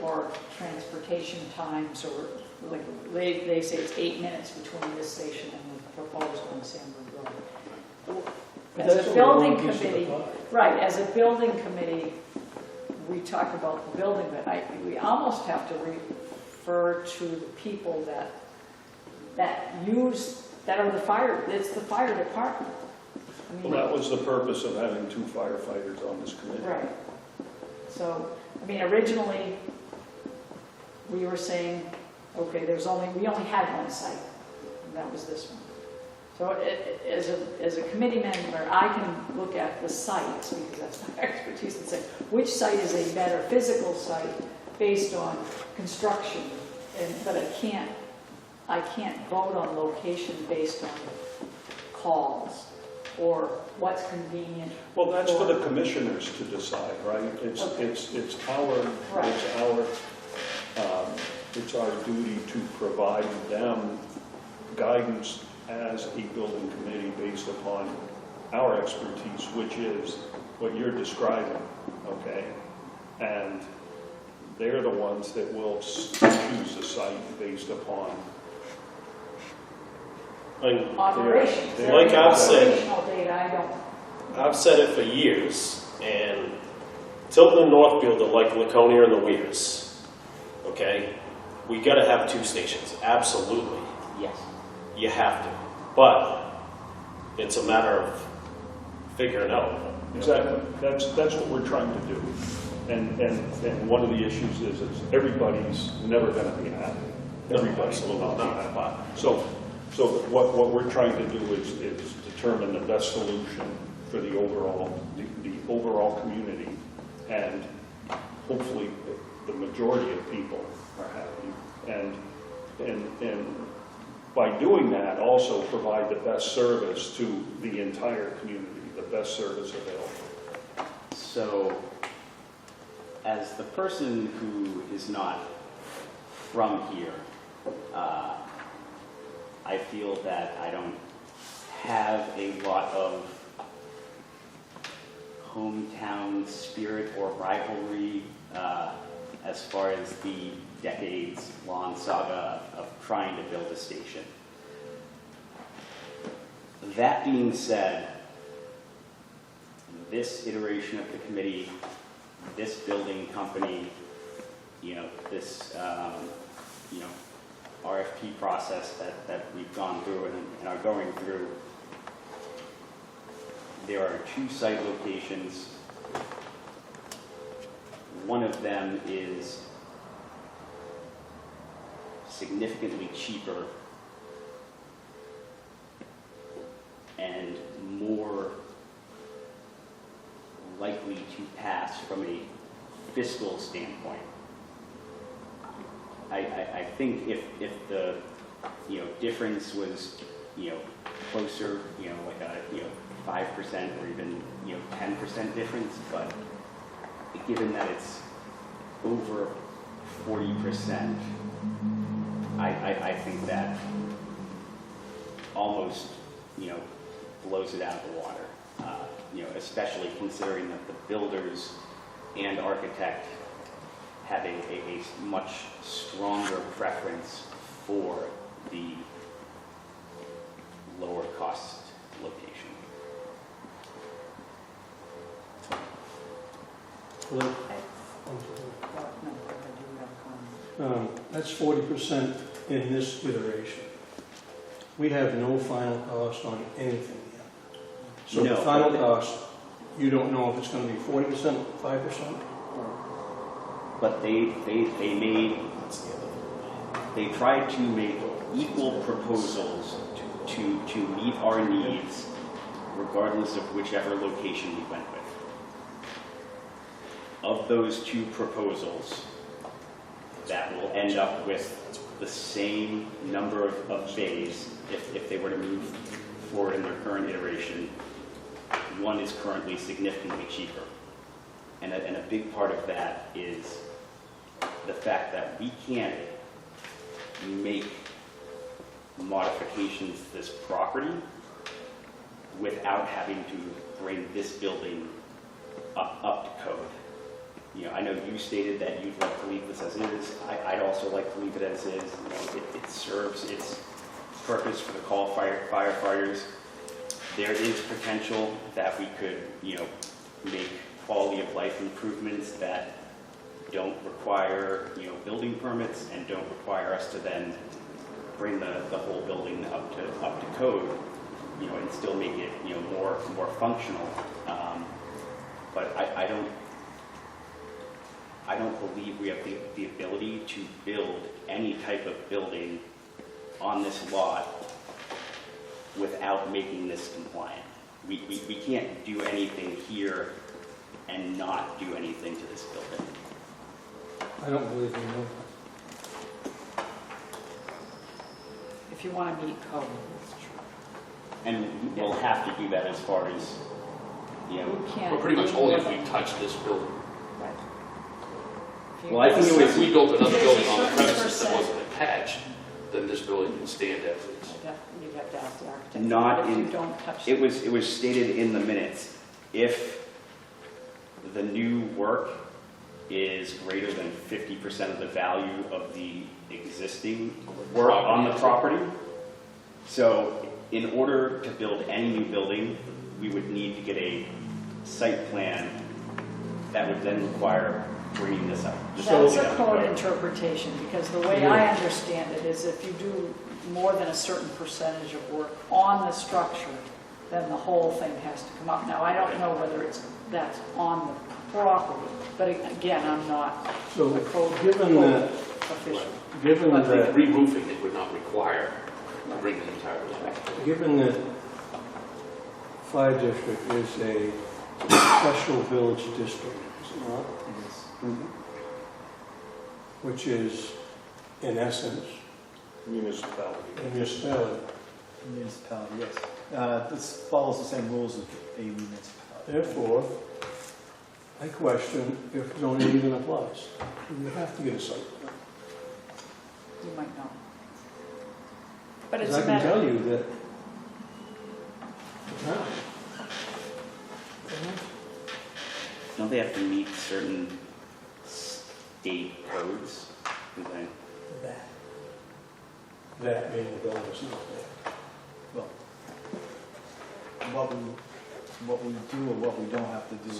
or transportation times, or like they say it's 8 minutes between this station and the proposed on Sandburg Road. But As that's a only building one piece of the committee, pie. right, as a building committee, we talk about the building, but we almost have to refer to the people that are the fire, it's the fire department. I mean, Well, that was the purpose of having 2 firefighters on this committee. right. So, I mean, originally, we were saying, okay, we only had one site, and that was this one. So as a committee member, I can look at the sites, because that's my expertise, and say, which site is a better physical site based on construction, but I can't vote on location based on calls or what's convenient. Well, that's for the commissioners to decide, right? It's our duty to provide them guidance as a building committee based upon our expertise, which is what you're describing, okay? And they're the ones that will choose the site based upon Operations. Like I've said, Operational data, I don't. I've said it for years, and Tilton and Northfield are like Laconia and the Weirs. Okay? We gotta have 2 stations, absolutely. Yes. You have to. But it's a matter of figuring out. exactly. That's what we're trying to do. And one of the issues is everybody's never going to be happy. Everybody's will not be happy. So what we're trying to do is determine the best solution for the overall community, and hopefully the majority of people are happy. And by doing that, also provide the best service to the entire community, the best service available. So, as the person who is not from here, I feel that I don't have a lot of hometown spirit or rivalry as far as the decades-long saga of trying to build a station. That being said, this iteration of the committee, this building company, this, RFP process that we've gone through and are going through, there are 2 site locations. One of them is significantly cheaper and more likely to pass from a fiscal standpoint, I think if the, difference was, closer, like a, 5% or even, 10% difference, but given that it's over 40%, I think that almost, blows it out of the water. Especially considering that the builders and architect have a much stronger preference for the lower cost location. Well, No, I do have a comment. That's 40% in this iteration. We have no final cost on anything yet. So the No. final cost, you don't know if it's going to be 40%, 5%? But they tried to make equal proposals to meet our needs, regardless of whichever location we went with. Of those two proposals, that will end up with the same number of bays if they were to move forward in their current iteration. One is currently significantly cheaper. And a big part of that is the fact that we can't make modifications to this property without having to bring this building up to code. I know you stated that you'd like to leave this as is. I'd also like to leave it as is. It serves its purpose for the call firefighters. There is potential that we could, make quality of life improvements that don't require, building permits and don't require us to then bring the whole building up to code, and still make it, more functional. But I don't believe we have the ability to build any type of building on this lot without making this compliant. We can't do anything here and not do anything to this building. I don't believe we know. If you want to meet code, that's true. And we'll have to do that as far as, You can't. But pretty much do only more if we than- touch this building. Right. If you Well, I think it go was- If we built another There's a building on the certain premises that percent. wasn't attached, then this building can stand as is. You'd have to ask the architect. Not If you in- don't touch it was stated in the minutes, if the new work is greater than 50% of the value of the existing work on the property. So in order to build any new building, we would need to get a site plan that would then require bringing this up. That's a code interpretation, because the way I understand it is if you do more than a certain percentage of work on the structure, then the whole thing has to come up. Now, I don't know whether that's on the property, but again, I'm not So a code given that, official. given But that, re-roofing it would not require bringing the entire building. given that Fire District is a special village district, is it not? Which is, in essence, Municipality. a municipality. Municipality, yes. This follows the same rules as a municipality. Therefore, I question if zoning even applies. You have to get a site plan. You might not. But it's Because I a can tell matter, you that now, Don't they have to meet certain state codes? Okay. that being the building is not there. Well, what we do or what we don't have to do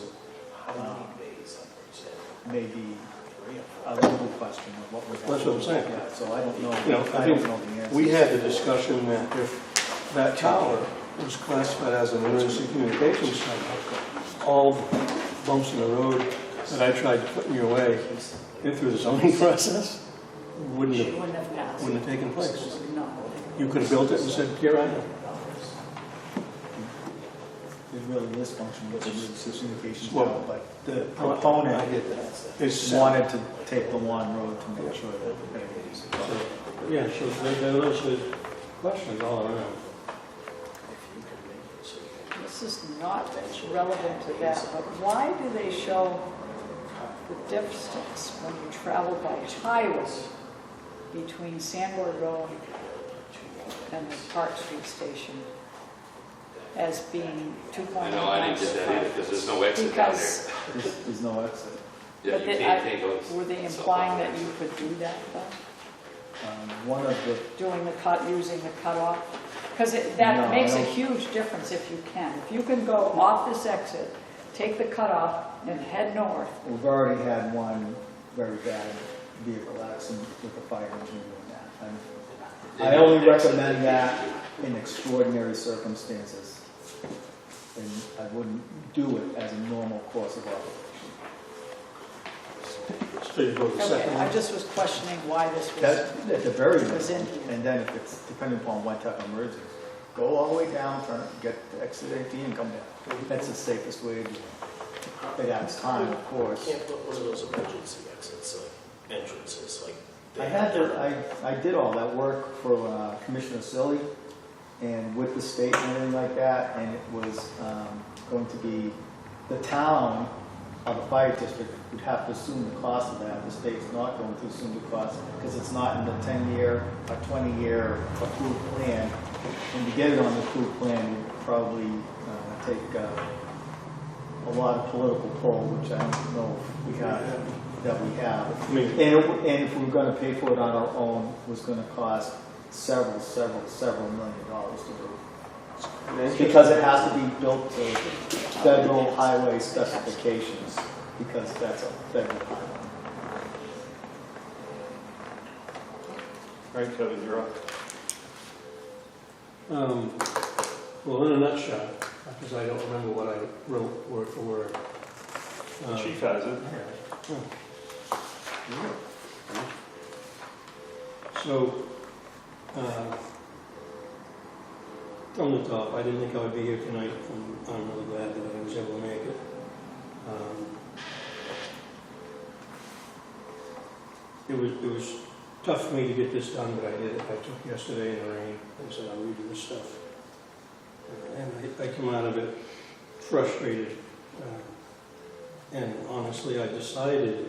may be a legal question of what we have. That's what I'm saying. Yeah, so I don't know, You know, I I don't think know the answer. We had the discussion that if that tower was classified as an emergency communications site, all bumps in the road that I tried to put in your way in through the zoning process wouldn't it have, wouldn't have passed. wouldn't have taken place. No. You could have built it and said, here I am. really is functional, which is communications Well, now, but the I proponent get that. It's wanted to take the one road to make sure that everybody was. So, yeah, so those are questions all around. This is not relevant to that, but why do they show the distance when you travel by highway between Sandward Road and the Park Street station as being 2.8 I know, I didn't get that either, because there's no exit down there. Because, There's no exit. Yeah, but you they- can't go. were they so implying far. that you could do that though? One of the, Doing the cut, using the cutoff? Because No, that I makes a don't- huge difference if you can. If you can go off this exit, take the cutoff and head north, we've already had one very bad vehicle accident with the fire engine doing that. I only recommend that in extraordinary circumstances. And I wouldn't do it as a normal course of operation. So you go to the okay, second I one. just was questioning why this was, That, at the very was in least, here. and then if it's depending upon what type of emergency, go all the way down, turn, get to exit 18 and come back. That's the safest way to do it. It adds time, of course. Can't put one of those emergency exits, like entrances, like. they I have had done. I did all that work for Commissioner Silly and with the state and everything like that, and it was going to be the town of the fire district would have to assume the cost of that. The state's not going to assume the cost because it's not in the 10-year or 20-year approved plan. And to get it on the approved plan would probably take a lot of political pull, which I don't know if we have, that we have. I mean, And if we were going to pay for it on our own, it was going to cost several $1 million to do. Because it has to be built to federal highway specifications, because that's a federal highway. All right, Kevin, you're up. Well, in a nutshell, because I don't remember what I wrote word for word. The chief has it. So, from the top, I didn't think I would be here tonight, and I'm really glad that I was able to make it. It was tough for me to get this done, but I did it. I took yesterday in the rain and said, I'll redo this stuff. And I come out of it frustrated. And honestly, I decided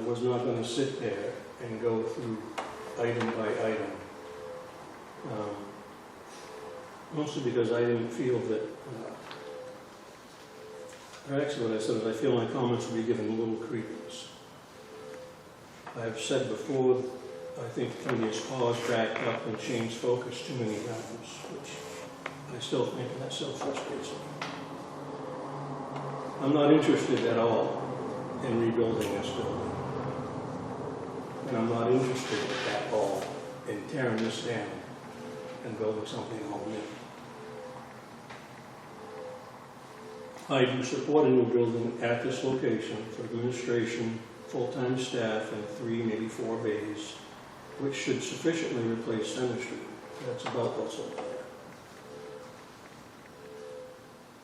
was not going to sit there and go through item by item. Mostly because I didn't feel that, or actually what I said is I feel my comments will be given little credence. I've said before, I think the committee has paused, backed up, and changed focus too many times, which I still think that still frustrates me. I'm not interested at all in rebuilding this building. And I'm not interested at all in tearing this down and building something all new. I do support a new building at this location for administration, full-time staff, and 3, maybe 4 bays, which should sufficiently replace Center Street. That's about what's over there.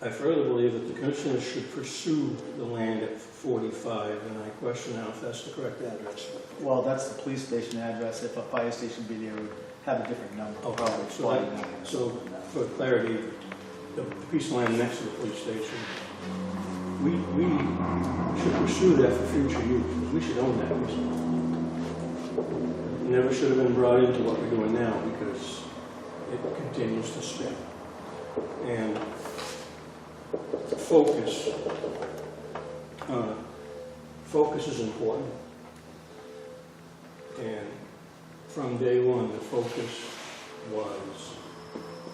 I further believe that the commissioners should pursue the land at 45, and I question now if that's the correct address. Well, that's the police station address. If a fire station be there, it would have a different number. Oh, Probably so that- 49. So, for clarity, the piece of land next to the police station, we should pursue that for future use. We should own that piece of land. It never should have been brought into what we're doing now because it continues to spin. And focus is important. And from day one, the focus was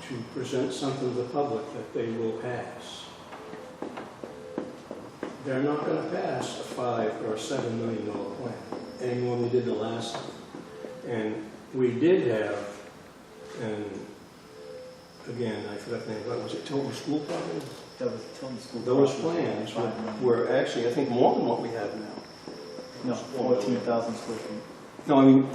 to present something to the public that they will pass. They're not going to pass a $5 or $7 million plan, any more than we did the last time. And we did have, and again, I forgot the name, what was it, Tilton School property? That was Tilton School. Those property. plans were actually, I think, more than what we have now. No, 14,000 square feet. No, I mean,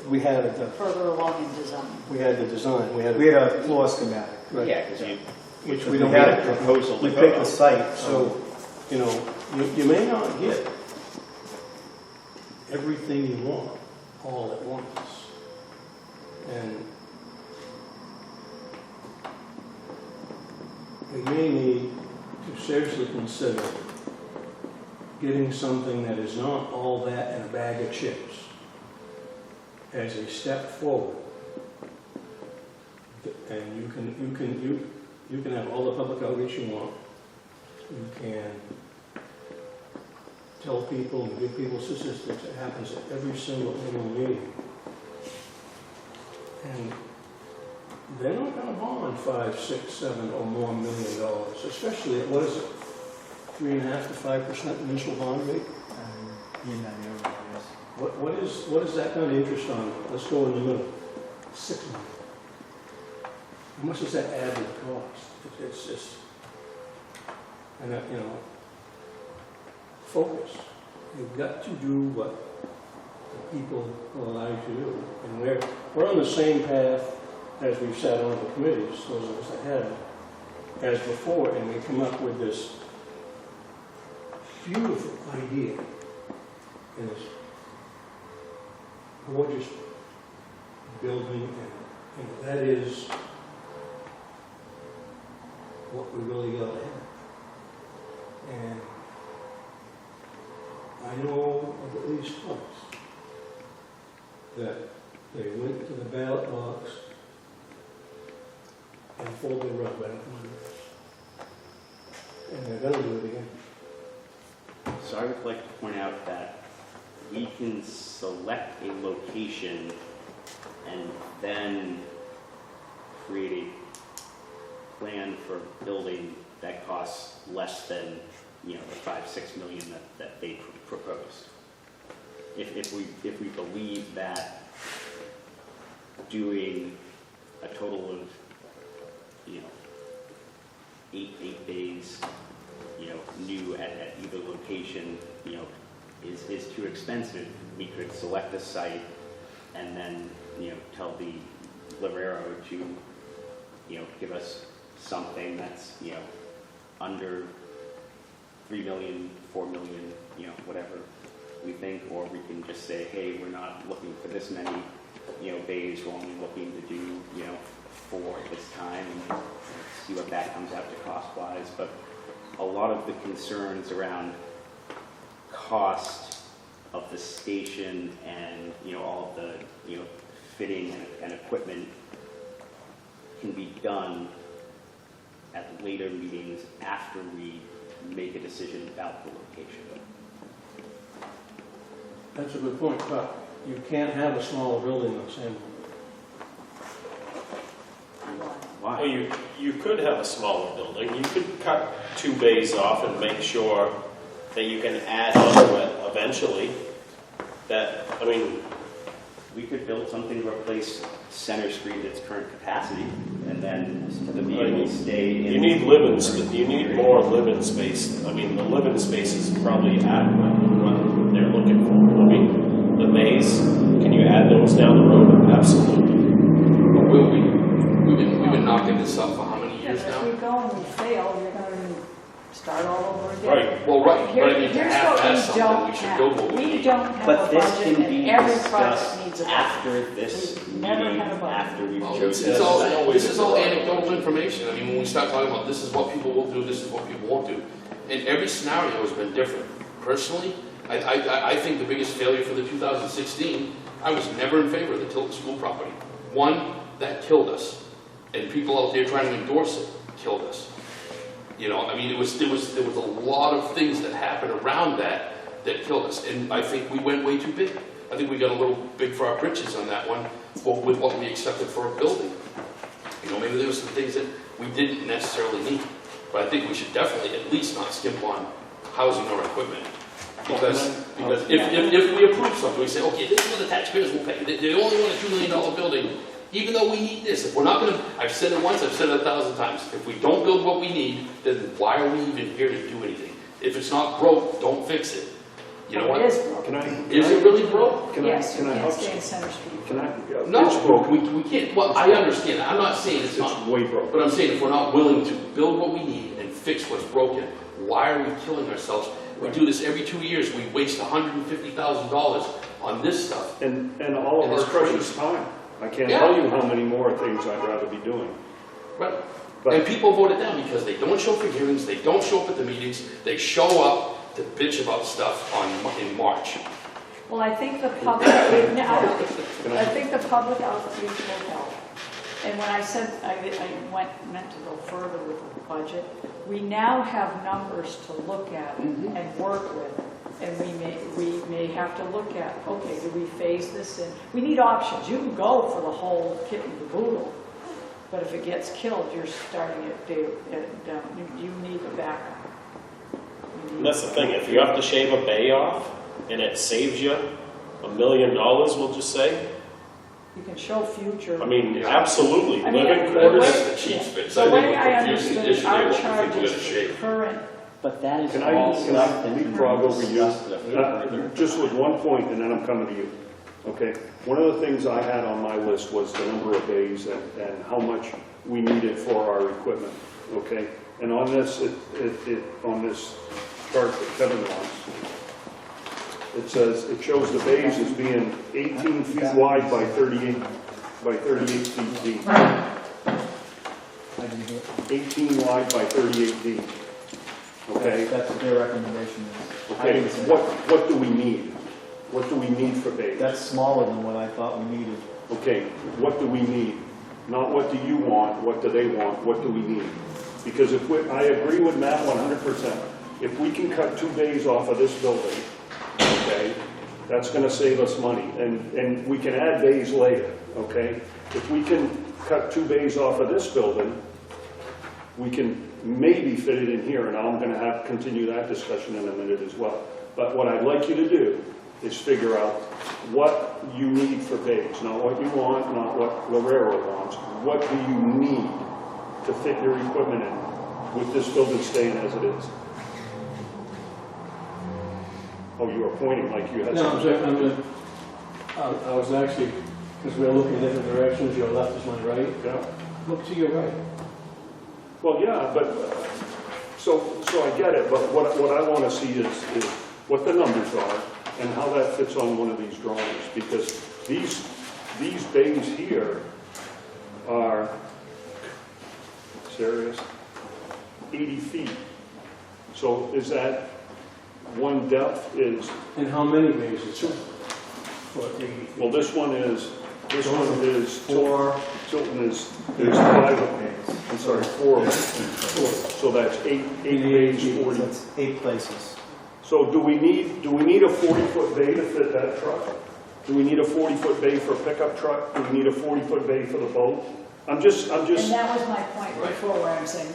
we had further along in design. the design, we had. We had a floor schematic. Right. Yeah, because which We we don't had have. a proposal. We picked the site, so So, you know, you may not get everything you want all at once. And we may need to seriously consider getting something that is not all that in a bag of chips as a step forward. And you can have all the public outreach you want. You can tell people and give people statistics. It happens at every single annual meeting. And they're not going to bond $5, $6, $7 or more $1 million, especially at, what is it, 3.5% to 5% initial bond rate? in that area, yes. What is that kind of interest on? Let's go in the middle. 6 million. How much does that add to the cost? It's just, and that, you know, focus. You've got to do what the people will allow you to do. And we're on the same path as we've sat on the committees, those of us that have, as before, and we come up with this beautiful idea in this gorgeous building, and that is what we really got to have. And I know of at least twice that they went to the ballot box and folded the rug back on it. And they're going to do it again. So I would like to point out that we can select a location and then create a plan for building that costs less than, you know, the 5-6 million that they proposed. If we believe that doing a total of, you know, eight bays, you know, new at either location, you know, is too expensive, we could select a site and then, you know, tell the Livero to, you know, give us something that's, you know, under 3 million, 4 million, you know, whatever we think, or we can just say, hey, we're not looking for this many, you know, bays, we're only looking to do, you know, 4 at this time, and see what that comes out to cost-wise. But a lot of the concerns around cost of the station and, you know, all of the, you know, fitting and equipment can be done at later meetings after we make a decision about the location. That's a good point, but you can't have a smaller building on Sanborn. Well, Why? you could have a smaller building. You could cut 2 bays off and make sure that you can add onto it eventually. That, I mean, We could build something to replace Center Street at its current capacity, and then the meeting will stay in. you need living, you need more living space. I mean, the living space is probably adequate with what they're looking for. I mean, the bays, can you add those down the road? Absolutely. But will we? We've been knocking this up for how many years If now? we go and we fail, you're going to start all over again. Right. Well, right, but I mean, to Here's have what we something, don't we should build what have. we We need. don't have But a this budget, can and be every discussed project needs a budget. after this We've never meeting, had a budget. after we've Well, chosen. it's all, the this site. is all anecdotal information. I mean, when we start talking about this is what people will do, this is what people won't do. And every scenario has been different. Personally, I think the biggest failure for the 2016, I was never in favor of the Tilton School property. One, that killed us. And people out there trying to endorse it killed us. You know, I mean, there was a lot of things that happened around that killed us. And I think we went way too big. I think we got a little big for our britches on that one, with what we accepted for a building. You know, maybe there were some things that we didn't necessarily need. But I think we should definitely at least not skimp on housing or equipment. Because if we approve something, we say, okay, this is what the taxpayers will pay. They only want a $2 million building, even though we need this. If we're not going to, I've said it once, I've said it 1,000 times. If we don't build what we need, then why are we even here to do anything? If it's not broke, don't fix it. You know It what? is broke. Can I? Is it really broke? Yes, you Can I can't help? stay in Center Street. Can I? No, It's broken. we can't, well, I understand, I'm not saying it's It's not, way broken. but I'm saying if we're not willing to build what we need and fix what's broken, why are we killing ourselves? We do this every 2 years, we waste $150,000 on this stuff. And all of And our it's crazy. precious time. I can't Yeah. tell you how many more things I'd rather be doing. Right. But- And people vote it down because they don't show up for hearings, they don't show up at the meetings, they show up to bitch about stuff in March. Well, I think the public, I think the public outreach will help. And when I said I meant to go further with the budget, we now have numbers to look at and work with. And we may have to look at, okay, do we phase this in? We need options. You can go for the whole kit and caboodle, but if it gets killed, you're starting it down. You need a backup. And that's the thing, if you have to shave a bay off and it saves you $1 million, we'll just say, You can show future. I mean, Yeah. absolutely, I mean, living the quarters. way- That's the cheap spits. The I think way we're I confusing understood the it, issue our there, what we charge think we're is gonna the shave. current. But that is Can all I stuff that leapfrog over you? discussed further. Just with one point, and then I'm coming to you. Okay? One of the things I had on my list was the number of days and how much we needed for our equipment. Okay? And on this, on this chart that Kevin wants, it says, it shows the bays as being 18 feet wide by 38 feet deep. I didn't hear. 18 wide by 38 deep. Okay? That's what their recommendation is. I Okay, didn't say what do we need? What do we need for bays? that's smaller than what I thought we needed. Okay, what do we need? Not what do you want, what do they want, what do we need? Because if we, I agree with Matt 100%. If we can cut 2 bays off of this building, okay, that's gonna save us money. And we can add bays later, okay? If we can cut 2 bays off of this building, we can maybe fit it in here, and I'm gonna continue that discussion in a minute as well. But what I'd like you to do is figure out what you need for bays, not what you want, not what the railroad wants. What do you need to fit your equipment in with this building staying as it is? Oh, you were pointing like you had No, something. I was actually, because we're looking in different directions, your left is my right. Yeah. Look to your right. Well, yeah, but, so I get it, but what I want to see is what the numbers are and how that fits on one of these drawings, because these bays here are, serious, 80 feet. So is that one depth is, And how many bays is it? For 80 feet. well, this one is Four. Tilton is 5 of them. I'm sorry, 4 of them. So that's 8 bays, 40. So it's 8 places. So do we need a 40-foot bay to fit that truck? Do we need a 40-foot bay for a pickup truck? Do we need a 40-foot bay for the boat? I'm just, And that was my point before, where I'm saying,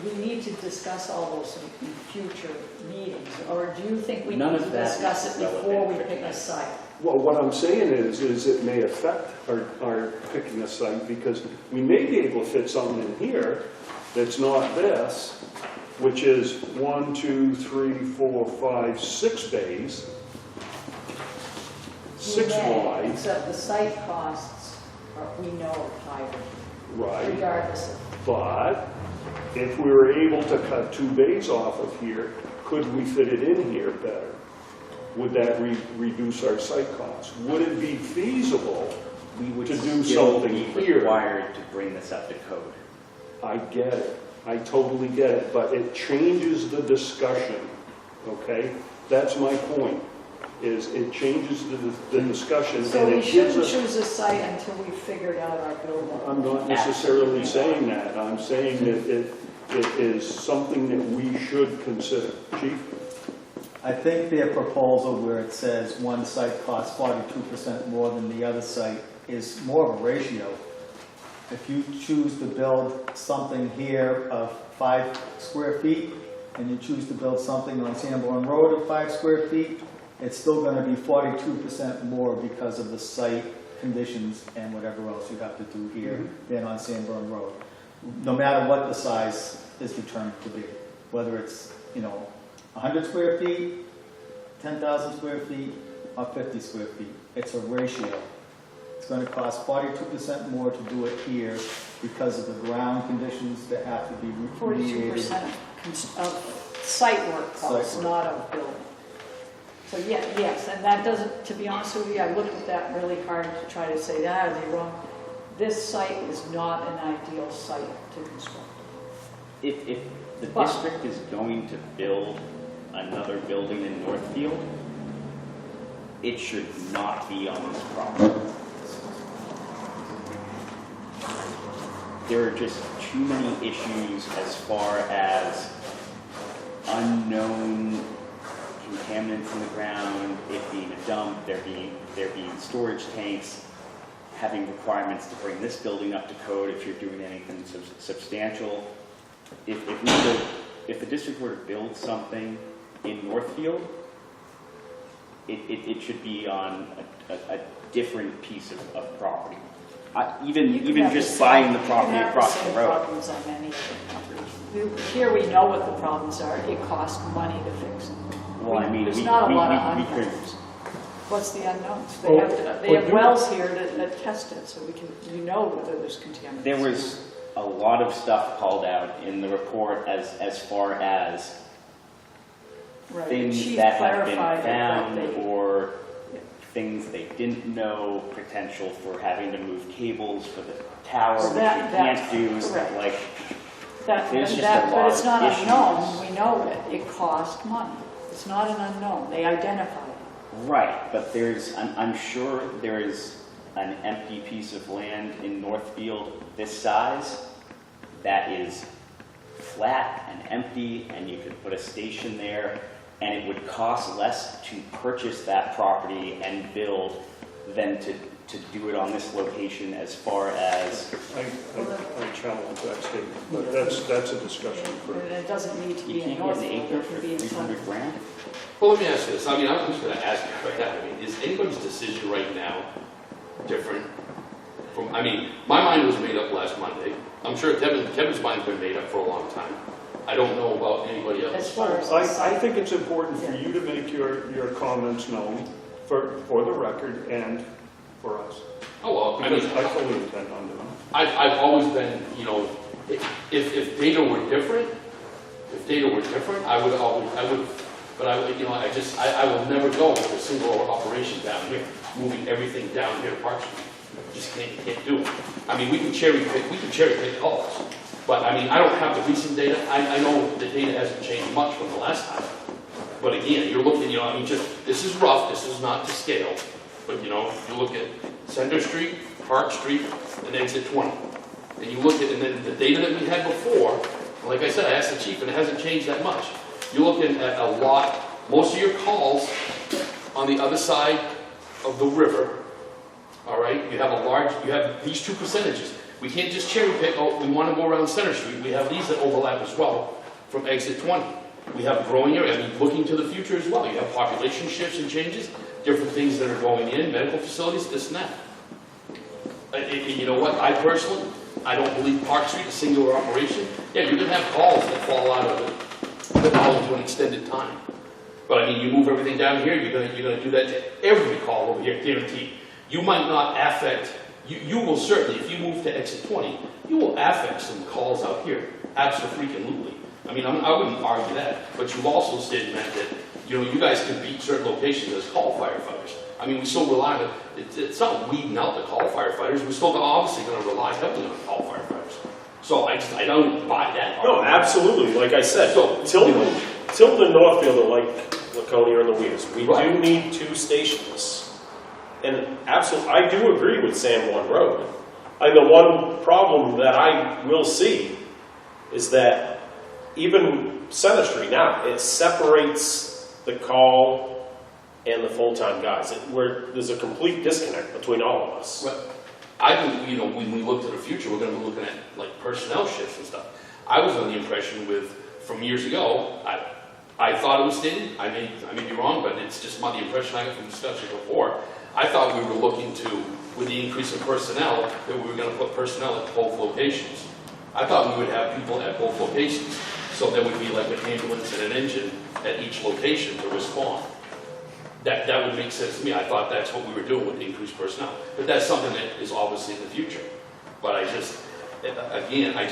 we need to discuss all those in future meetings, or do you think we None need of to that discuss is it before we relevant for pick a tonight. site? well, what I'm saying is it may affect our picking a site, because we may be able to fit something in here that's not this, which is 1, 2, 3, 4, 5, 6 bays, 6 We may, wide, except the site costs, we know are higher, right? regardless of. But if we were able to cut 2 bays off of here, could we fit it in here better? Would that reduce our site costs? Would it be feasible? We would To do still something be here. required to bring this up to code. I get it. I totally get it, but it changes the discussion, okay? That's my point, is it changes the discussion So and we it gives shouldn't us... choose a site until we've figured out our building. I'm not necessarily saying that. I'm saying that it is something that we should consider. Chief? I think their proposal where it says one site costs 42% more than the other site is more of a ratio. If you choose to build something here of 5 square feet, and you choose to build something on Sanborn Road of 5 square feet, it's still going to be 42% more because of the site conditions and whatever else you have to do here than on Sanborn Road. No matter what the size is determined to be, whether it's, 100 square feet 10,000 square feet or 50 square feet. It's a ratio. It's going to cost 42% more to do it here because of the ground conditions that have to be remediated. 42% of site work costs, Site work. not of building. So yeah, yes, and that doesn't, to be honest with you, I looked at that really hard to try to say, that are they wrong? This site is not an ideal site to construct. If the But- district is going to build another building in Northfield, it should not be on this property. There are just too many issues as far as unknown contaminants in the ground, it being a dump, there being storage tanks, having requirements to bring this building up to code if you're doing anything substantial. If the district were to build something in Northfield, it should be on a different piece of property. Even just buying the property across the road. Problems on many of the properties. Here we know what the problems are. It costs money to fix them. Well, I mean, There's we not a lot of we could, unknowns. What's the unknowns? Well, They have wells here that test it, so we know whether there's contaminants. there was a lot of stuff called out in the report as far as Right, the things chief that have been clarified that found they- or Yeah. things they didn't know, potential for having to move cables for the tower, So which that- we can't do, correct. like, That, There's just that, a but lot it's of not issues. unknown, we know it, it costs money. It's not an unknown, they identify it. right, but I'm sure there is an empty piece of land in Northfield this size that is flat and empty, and you could put a station there, and it would cost less to purchase that property and build than to do it on this location as far as, I challenge that statement, but that's a discussion for. And it doesn't need to you be in can't get an Northfield, acre it for could be in 300 grand? Well, let me ask you this. I mean, I'm just going to ask you right now. I mean, is anybody's decision right now different from? I mean, my mind was made up last Monday. I'm sure Kevin's mind's been made up for a long time. I don't know about anybody else. As far as I think it's important for you to make your comments known for the record and for us. Oh well, I mean, Because I fully intend on doing it. I've always been, you know, if data were different, I would, but I would, you know, I will never go with a single operation down here, moving everything down here to Park Street. Just can't do it. I mean, we can cherry pick calls, but I mean, I don't have the recent data. I know the data hasn't changed much from the last time. But again, you're looking, you know, I mean, this is rough, this is not to scale, but you know, you look at Center Street, Park Street, and exit 20. And you look at, and then the data that we had before, like I said, I asked the chief, and it hasn't changed that much. You're looking at a lot, most of your calls on the other side of the river, all right? You have these two percentages. We can't just cherry pick, oh, we want to go around Center Street. We have these that overlap as well from exit 20. We have growing area, I mean, looking to the future as well. You have population shifts and changes, different things that are going in, medical facilities, this and that. You know what, I personally, I don't believe Park Street is a singular operation. Yeah, you're going to have calls that fall out of it, that fall into an extended time. But I mean, you move everything down here, you're going to do that to every call over here, guaranteed. You might not affect, you will certainly, if you move to exit 20, you will affect some calls out here, absolutely. I mean, I wouldn't argue that, but you've also stated, Matt, that, you know, you guys can beat certain locations as call firefighters. I mean, we still rely on it. It's not weeding out the call firefighters. We're still obviously going to rely heavily on call firefighters. So I don't buy that. No, absolutely. Like I said, So, Tilton and Northfield are like Laconia and Louise. We Right. do need two stations. And absolutely, I do agree with San Juan Road. And the one problem that I will see is that even Center Street now, it separates the call and the full-time guys. Where there's a complete disconnect between all of us. But I think, you know, when we look to the future, we're going to be looking at like personnel shifts and stuff. I was under the impression from years ago, I thought it was stated, I may be wrong, but it's just the impression I got from discussion before. I thought we were looking to, with the increase in personnel, that we were going to put personnel at both locations. I thought we would have people at both locations. So there would be like an ambulance and an engine at each location to respond. that would make sense to me. I thought that's what we were doing with increased personnel. But that's something that is obviously in the future. But I just, again, I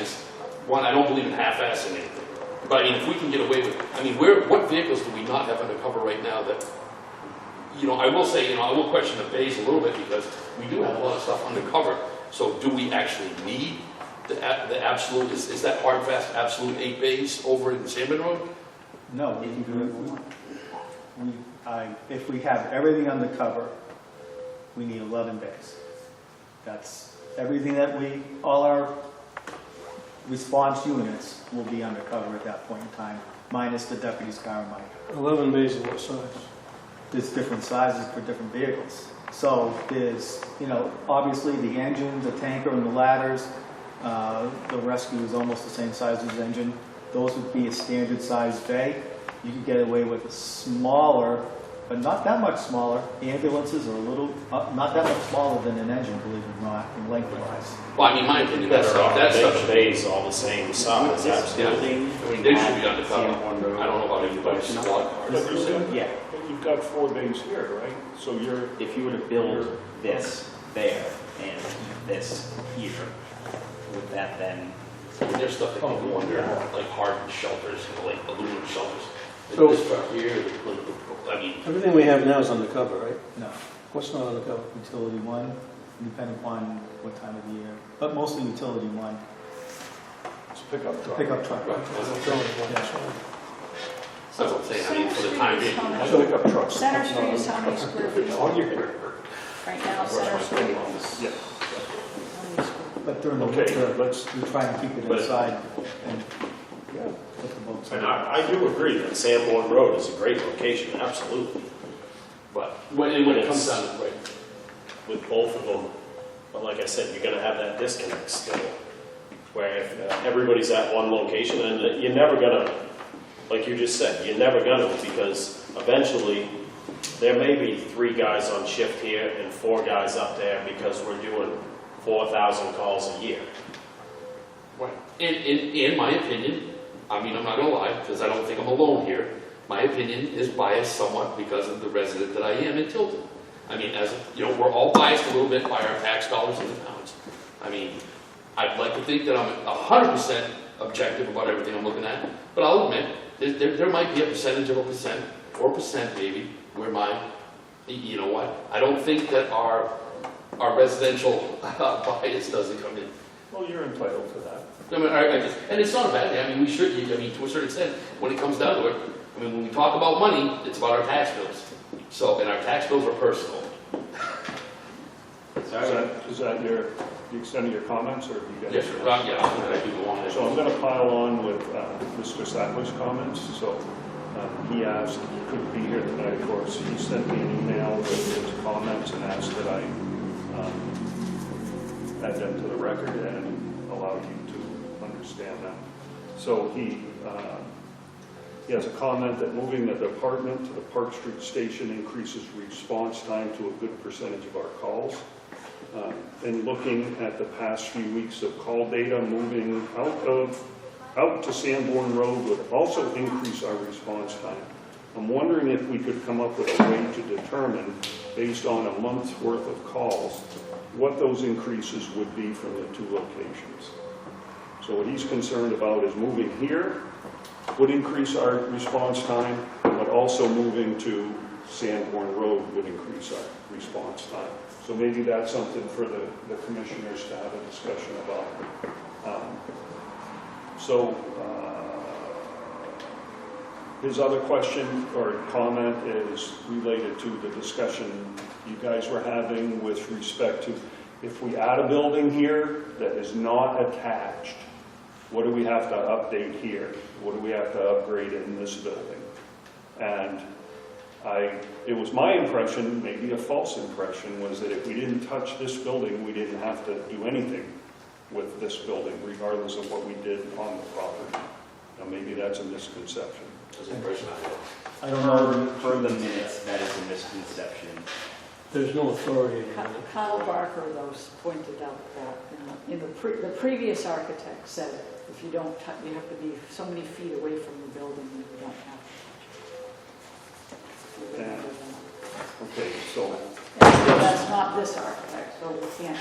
don't believe in half-assing anything. But I mean, if we can get away with, I mean, what vehicles do we not have undercover right now that, I will say, I will question the bays a little bit because we do have a lot of stuff undercover. So do we actually need the absolute, is that hard, fast, absolute 8 bays over in Salmon Road? No, we can do it. If we have everything undercover, we need 11 bays. That's everything all our response units will be undercover at that point in time, minus the deputy's car and mine. 11 bays of what size? There's different sizes for different vehicles. So there's, obviously the engine, the tanker, and the ladders. The rescue is almost the same size as the engine. Those would be a standard size bay. You could get away with a smaller, but not that much smaller. Ambulances are a little, not that much smaller than an engine, believe it or not, in lengthwise. Well, I mean, my opinion, Better off, that's make such the bays all the same size, This absolutely. building, I mean, they should be undercover. Sanborn Road, I don't know about anybody's squad cars. But you said, Yeah, but you've got 4 bays here, right? So you're, if you were to build this there and this here, would that then, There's stuff that can go under, like hardened shelters, like aluminum shelters. Like So- this truck here, I mean, Everything we have now is undercover, right? No, What's not undercover? utility 1, depending upon what time of the year, but mostly utility 1. it's a pickup truck. Pickup truck. that's what I'm saying, I mean, for the time being. That's a pickup truck. Center Street is how many square feet? Oh, you're here. Right now, Center Street is Yeah. how many square? But during the Okay, winter, let's, we try and keep it But- inside and yeah. put the boats And in. I do agree that Sanborn Road is a great location, absolutely. But When it comes down to it, right? with both of them, but like I said, you're gonna have that disconnect still. Where if everybody's at one location, and you're never gonna, like you just said, you're never gonna, because eventually there may be 3 guys on shift here and 4 guys up there because we're doing 4,000 calls a year. Right. In my opinion, I mean, I'm not gonna lie, because I don't think I'm alone here, my opinion is biased somewhat because of the resident that I am in Tilton. I mean, we're all biased a little bit by our tax dollars in the towns. I mean, I'd like to think that I'm 100% objective about everything I'm looking at, but I'll admit, there might be a percentage of a percent, or percent maybe, where you know what, I don't think that our residential bias doesn't come in. Well, you're entitled to that. I mean, and it's not a bad thing. I mean, we should. I mean, to a certain extent, when it comes down to it, I mean, when we talk about money, it's about our tax bills. So, and our tax bills are personal. Is that the extent of your comments, or have you got? Yes, sir. Yeah, I can go on. So I'm going to pile on with Mr. Sattler's comments. So he asked, he couldn't be here tonight, of course. He sent me an email with his comments and asked that I add them to the record and allow you to understand them. So he has a comment that moving the department to the Park Street station increases response time to a good percentage of our calls. And looking at the past few weeks of call data, moving out to Sanborn Road would also increase our response time. I'm wondering if we could come up with a way to determine, based on a month's worth of calls, what those increases would be from the 2 locations. So what he's concerned about is moving here would increase our response time, but also moving to Sanborn Road would increase our response time. So maybe that's something for the commissioners to have a discussion about. His other question or comment is related to the discussion you guys were having with respect to if we add a building here that is not attached, what do we have to update here? What do we have to upgrade in this building? And it was my impression, maybe a false impression, was that if we didn't touch this building, we didn't have to do anything with this building, regardless of what we did on the property. Now, maybe that's a misconception. That's the impression I have. I don't know. per the minutes, that is a misconception. There's no authority in it. Kyle Barker, though, pointed out that the previous architect said if you don't touch, you have to be so many feet away from the building that you don't have to touch it. Okay, so, That's not this architect, so we can't.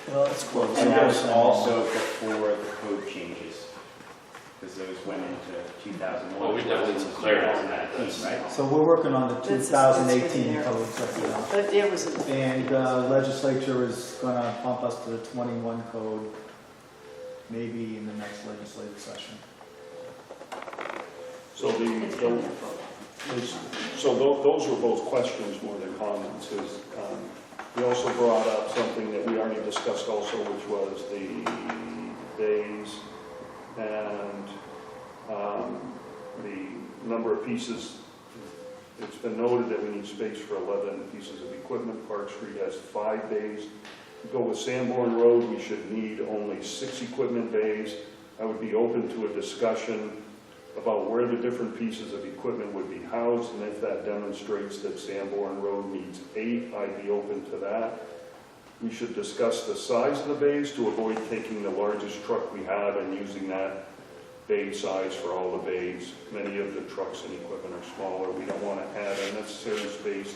Well, it's close. And that was also before the code changes, because those went into 2001. Oh, we definitely need some clarity on that. 2018, right? So we're working on the That's- that's 2018 in there. codes right now. But it was, And legislature is gonna bump us to the 21 code, maybe in the next legislative session. so it's in the, there. so those were both questions more than comments. We also brought up something that we already discussed also, which was the bays and the number of pieces. It's been noted that we need space for 11 pieces of equipment. Park Street has 5 bays. To go with Sanborn Road, we should need only 6 equipment bays. I would be open to a discussion about where the different pieces of equipment would be housed, and if that demonstrates that Sanborn Road needs 8, I'd be open to that. We should discuss the size of the bays to avoid taking the largest truck we have and using that bay size for all the bays. Many of the trucks and equipment are smaller. We don't want to add unnecessary space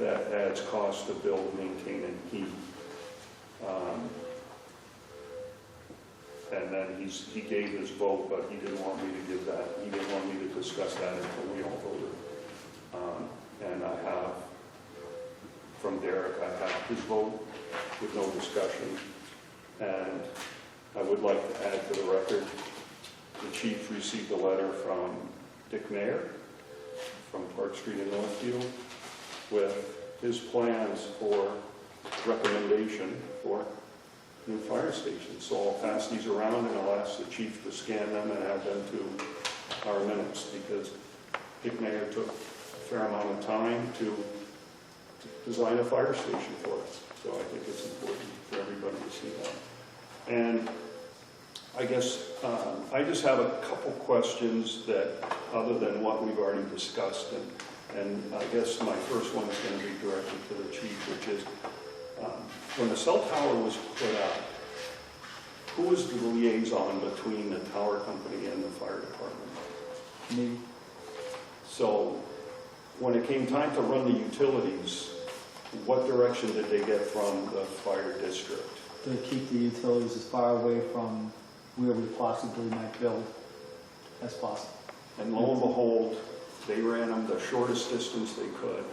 that adds cost to build, maintain, and heat. And then he gave his vote, but he didn't want me to give that. He didn't want me to discuss that until we all voted. And I have, from Derek, I have his vote with no discussion. And I would like to add to the record, the chief received a letter from Dick Mayer from Park Street in Northfield with his plans for recommendation for new fire stations. So I'll pass these around and I'll ask the chief to scan them and add them to our minutes, because Dick Mayer took a fair amount of time to design a fire station for us. So I think it's important for everybody to see that. And I guess I just have a couple questions that, other than what we've already discussed, and I guess my first one is going to be directed to the chief, which is, when the cell tower was put up, who was the liaison between the tower company and the fire department? Me, So when it came time to run the utilities, what direction did they get from the fire district? to keep the utilities as far away from where we possibly might build as possible. And lo and behold, they ran them the shortest distance they could.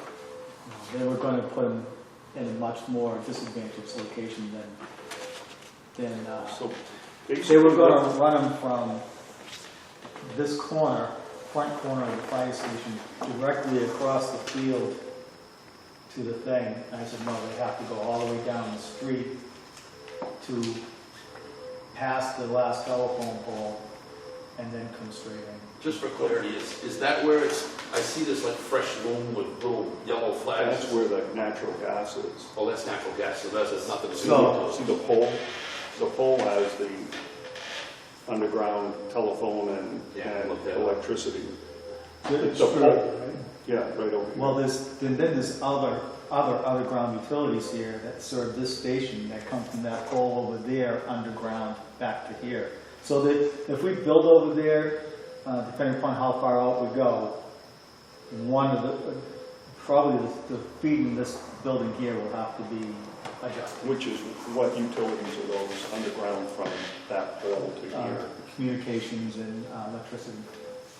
They were going to put them in a much more disadvantaged location than So they basically, were going to run them from this corner, front corner of the fire station, directly across the field to the thing. And I said, no, they have to go all the way down the street to pass the last telephone pole and then come straight in. Just for clarity, is that where it's, I see this like fresh loom with little yellow flags? that's where the natural gas is. Oh, that's natural gas, so that's nothing to do No. with See the pole? The pole has the underground telephone and look at it. electricity. It's The further, pole. right? Yeah, right over here. Well, then there's other ground utilities here that serve this station that come from that pole over there underground back to here. So that if we build over there, depending upon how far out we go, probably the feeding this building here will have to be adjusted. Which is what utilities are those underground from that pole to here? Communications and electricity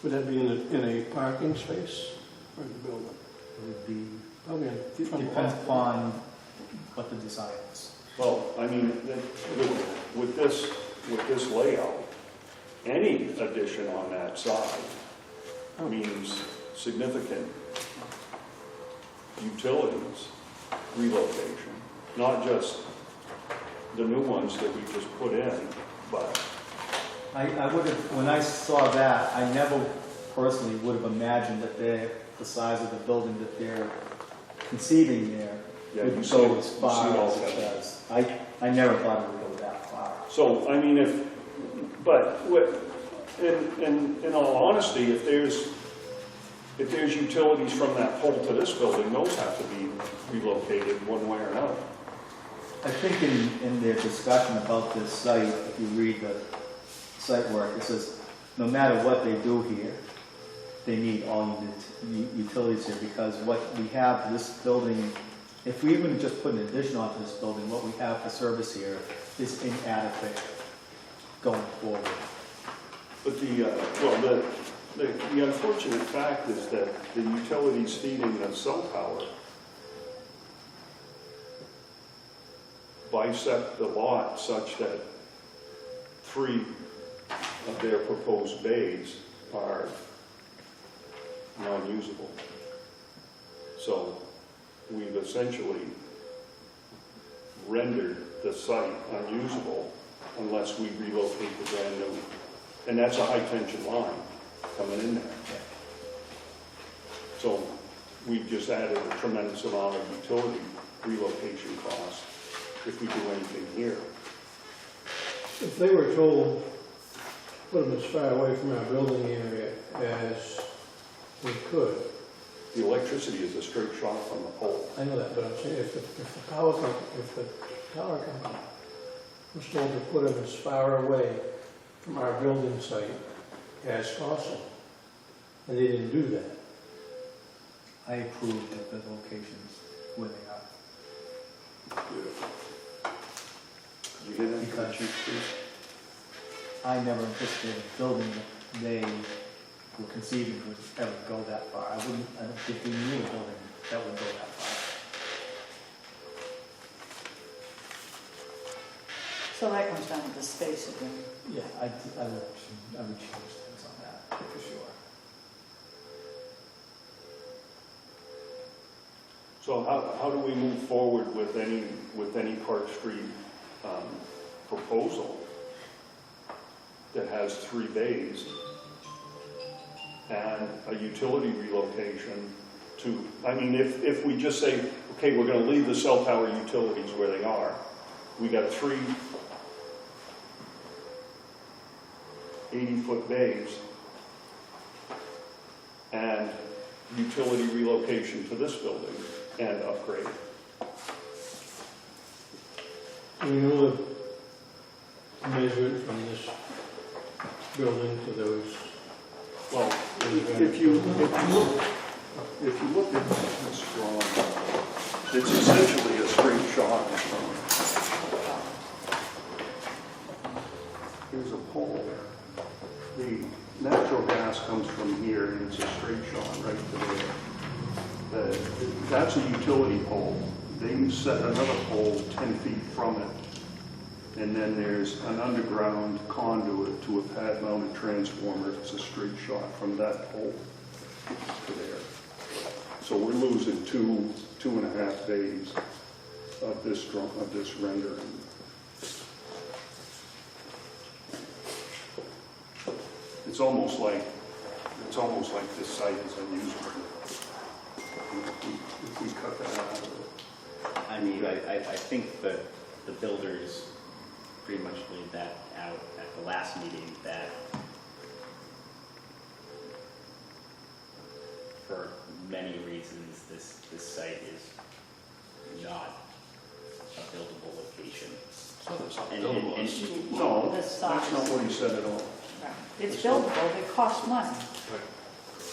Would that be in a parking space or in the building? would be, Probably in depends upon what the design is. Well, I mean, with this layout, any addition on that side means significant utilities relocation, not just the new ones that we just put in, but I would have, when I saw that, I never personally would have imagined that the size of the building that they're conceiving there yeah, would you see go it, as you far see it all as it coming. does. I never thought it would go that far. So, I mean, in all honesty, if there's utilities from that pole to this building, those have to be relocated one way or another. I think in their discussion about this site, if you read the site work, it says, no matter what they do here, they need all utilities here, because what we have, this building, if we even just put an addition onto this building, what we have for service here is inadequate going forward. But the unfortunate fact is that the utilities feeding the cell tower bisect the lot such that 3 of their proposed bays are non-usable. So we've essentially rendered the site unusable unless we relocate the brand new. And that's a high tension line coming in there. So we've just added a tremendous amount of utility relocation costs if we do anything here. If they were told, put them as far away from our building area as we could, The electricity is a straight shot from the pole. I know that, but I'm saying if the tower company was told to put them as far away from our building site as possible, and they didn't do that. I approved of the locations where they are. Beautiful. Did you get that, Chief, please? I never anticipated building that they were conceiving would ever go that far. I don't think we knew a building that would go that far. So that comes down to the space again. Yeah, I would change things on that, for sure. So how do we move forward with any Park Street proposal that has 3 bays and a utility relocation to, I mean, if we just say, okay, we're going to leave the cell tower utilities where they are, we got 3 80-foot bays and utility relocation to this building and upgrade. We know the measurement from this building to those. Well, if you look at this drawing, it's essentially a straight shot. Here's a pole. The natural gas comes from here, and it's a straight shot right to there. That's a utility pole. They set another pole 10 feet from it. And then there's an underground conduit to a pad-mounted transformer. It's a straight shot from that pole to there. So we're losing 2.5 days of this rendering. It's almost like this site is unusable. If we cut that out of it. I mean, I think the builders pretty much laid that out at the last meeting, that for many reasons, this site is not a buildable location. No, This that's size. not what he said at all. Right. It's buildable, it costs money.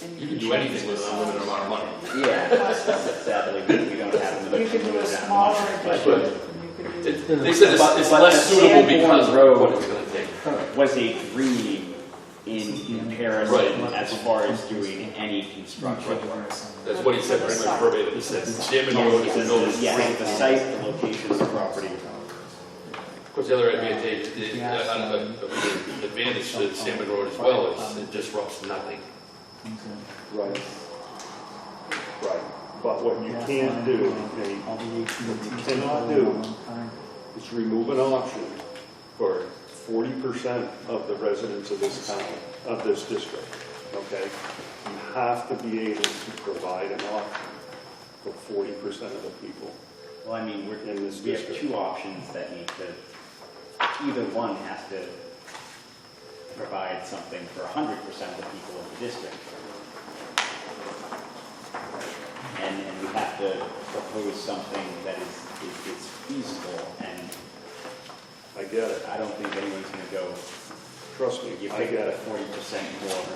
And You can do anything with an unlimited amount of money. Yeah, sadly, we don't have them. You could do a smaller addition. You could do. They said it's less suitable because of what it's going to take. Was a dream in comparison Right. as far as doing any construction. That's what he said, pretty much verbatim. He said, Salmon Road is a no Yes, the site, the location, the property. Of course, the other advantage to Salmon Road as well is it disrupts nothing. Right. Right. But what you can't do, Nate, What you cannot do is remove an option for 40% of the residents of this town, of this district, okay? You have to be able to provide an option for 40% of the people. Well, I mean, In this we have district. 2 options that need to, either one has to provide something for 100% of the people of the district. And we have to propose something that is feasible, and I get it. I don't think anyone's gonna go, Trust me, you I pick get the it. 40% more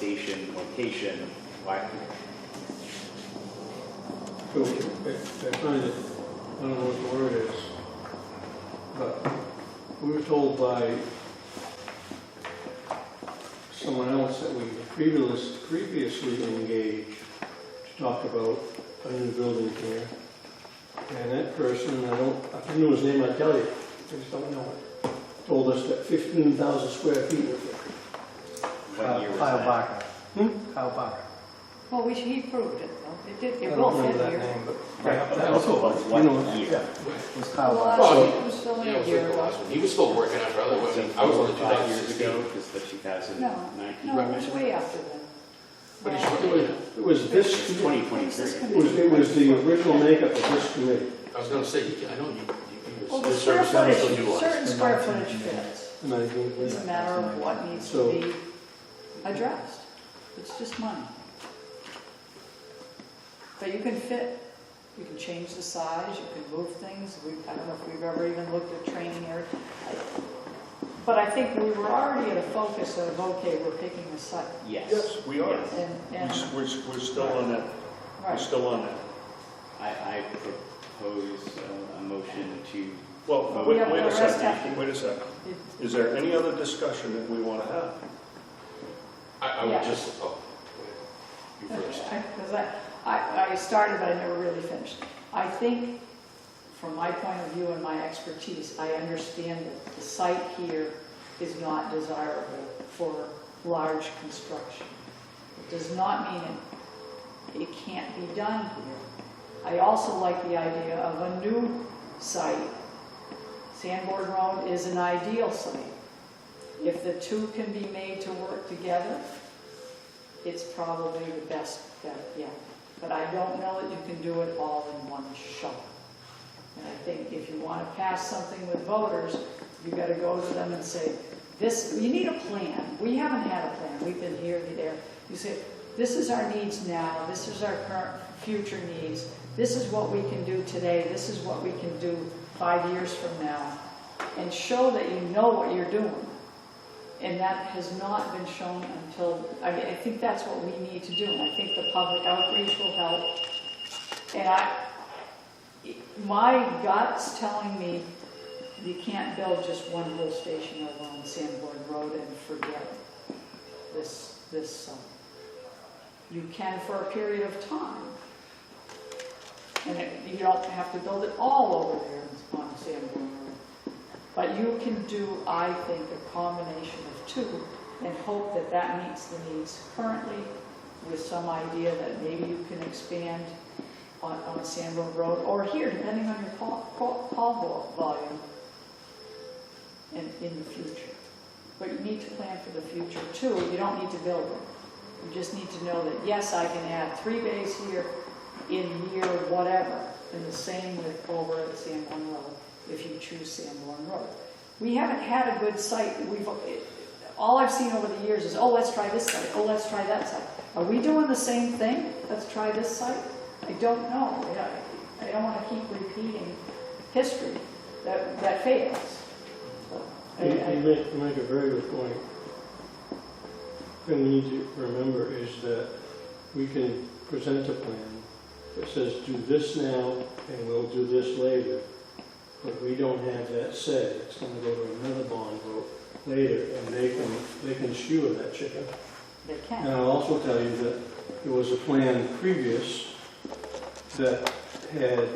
station location, why? So, I find it, I don't know what the word is, but we were told by someone else that we previously engaged to talk about a new building here. And that person, if I knew his name, I'd tell you, I just don't know it, told us that 15,000 square feet was it. What year was Kyle that? Barker. Hmm? Kyle Barker. Well, he proved it, though. It did, I it don't will remember fit that here. name, but. Right, but That was also what, what you know, year? Yeah, it was Kyle Well, Barker. Well, it was only Yeah, it a was year like the ago. last one. He was still working after other, I mean, I was on the 5 years 2016. ago, because the No, 2019. no, it was way after then. But he's Well, working. It was this, It's it 2023. was the original makeup of this committee. I was gonna say, I know Well, you, the his square service was footage, utilized. certain square footage fits. And I think It's a matter of what needs to So- be addressed. It's just money. But you can fit, you can change the size, you can move things. I don't know if we've ever even looked at training area. But I think we were already at a focus of, okay, we're picking a site. Yes. We are. Yes. And, We're still on that, we're right. still on that. I propose a motion to, Well, We wait have the a rest second, wait a second. Is there any other discussion that we want to have? I would Yeah. just, oh, you first. Because I started, but I never really finished. I think, from my point of view and my expertise, I understand that the site here is not desirable for large construction. It does not mean it can't be done here. I also like the idea of a new site. Sanborn Road is an ideal site. If the two can be made to work together, it's probably the best bet yet. But I don't know that you can do it all in one shot. And I think if you want to pass something with voters, you've got to go to them and say, this, you need a plan. We haven't had a plan. We've been here, there. You say, this is our needs now. This is our current future needs. This is what we can do today. This is what we can do 5 years from now. And show that you know what you're doing. And that has not been shown until, I think that's what we need to do. And I think the public outreach will help. And my gut's telling me you can't build just one whole station over on Sanborn Road and forget this site. You can for a period of time. And you don't have to build it all over there on Sanborn Road. But you can do, I think, a combination of two and hope that that meets the needs currently with some idea that maybe you can expand on Sanborn Road or here, depending on your call volume in the future. But you need to plan for the future too. You don't need to build it. You just need to know that, yes, I can add 3 bays here in year whatever, and the same with over at Sanborn Road, if you choose Sanborn Road. We haven't had a good site. All I've seen over the years is, oh, let's try this site. Oh, let's try that site. Are we doing the same thing? Let's try this site? I don't know. I don't want to keep repeating history that fails. You make a very good point. The thing we need to remember is that we can present a plan that says do this now and we'll do this later, but we don't have that say. It's going to go to another bond vote later, and they can skewer that chicken. They And can. I'll also tell you that there was a plan previous that had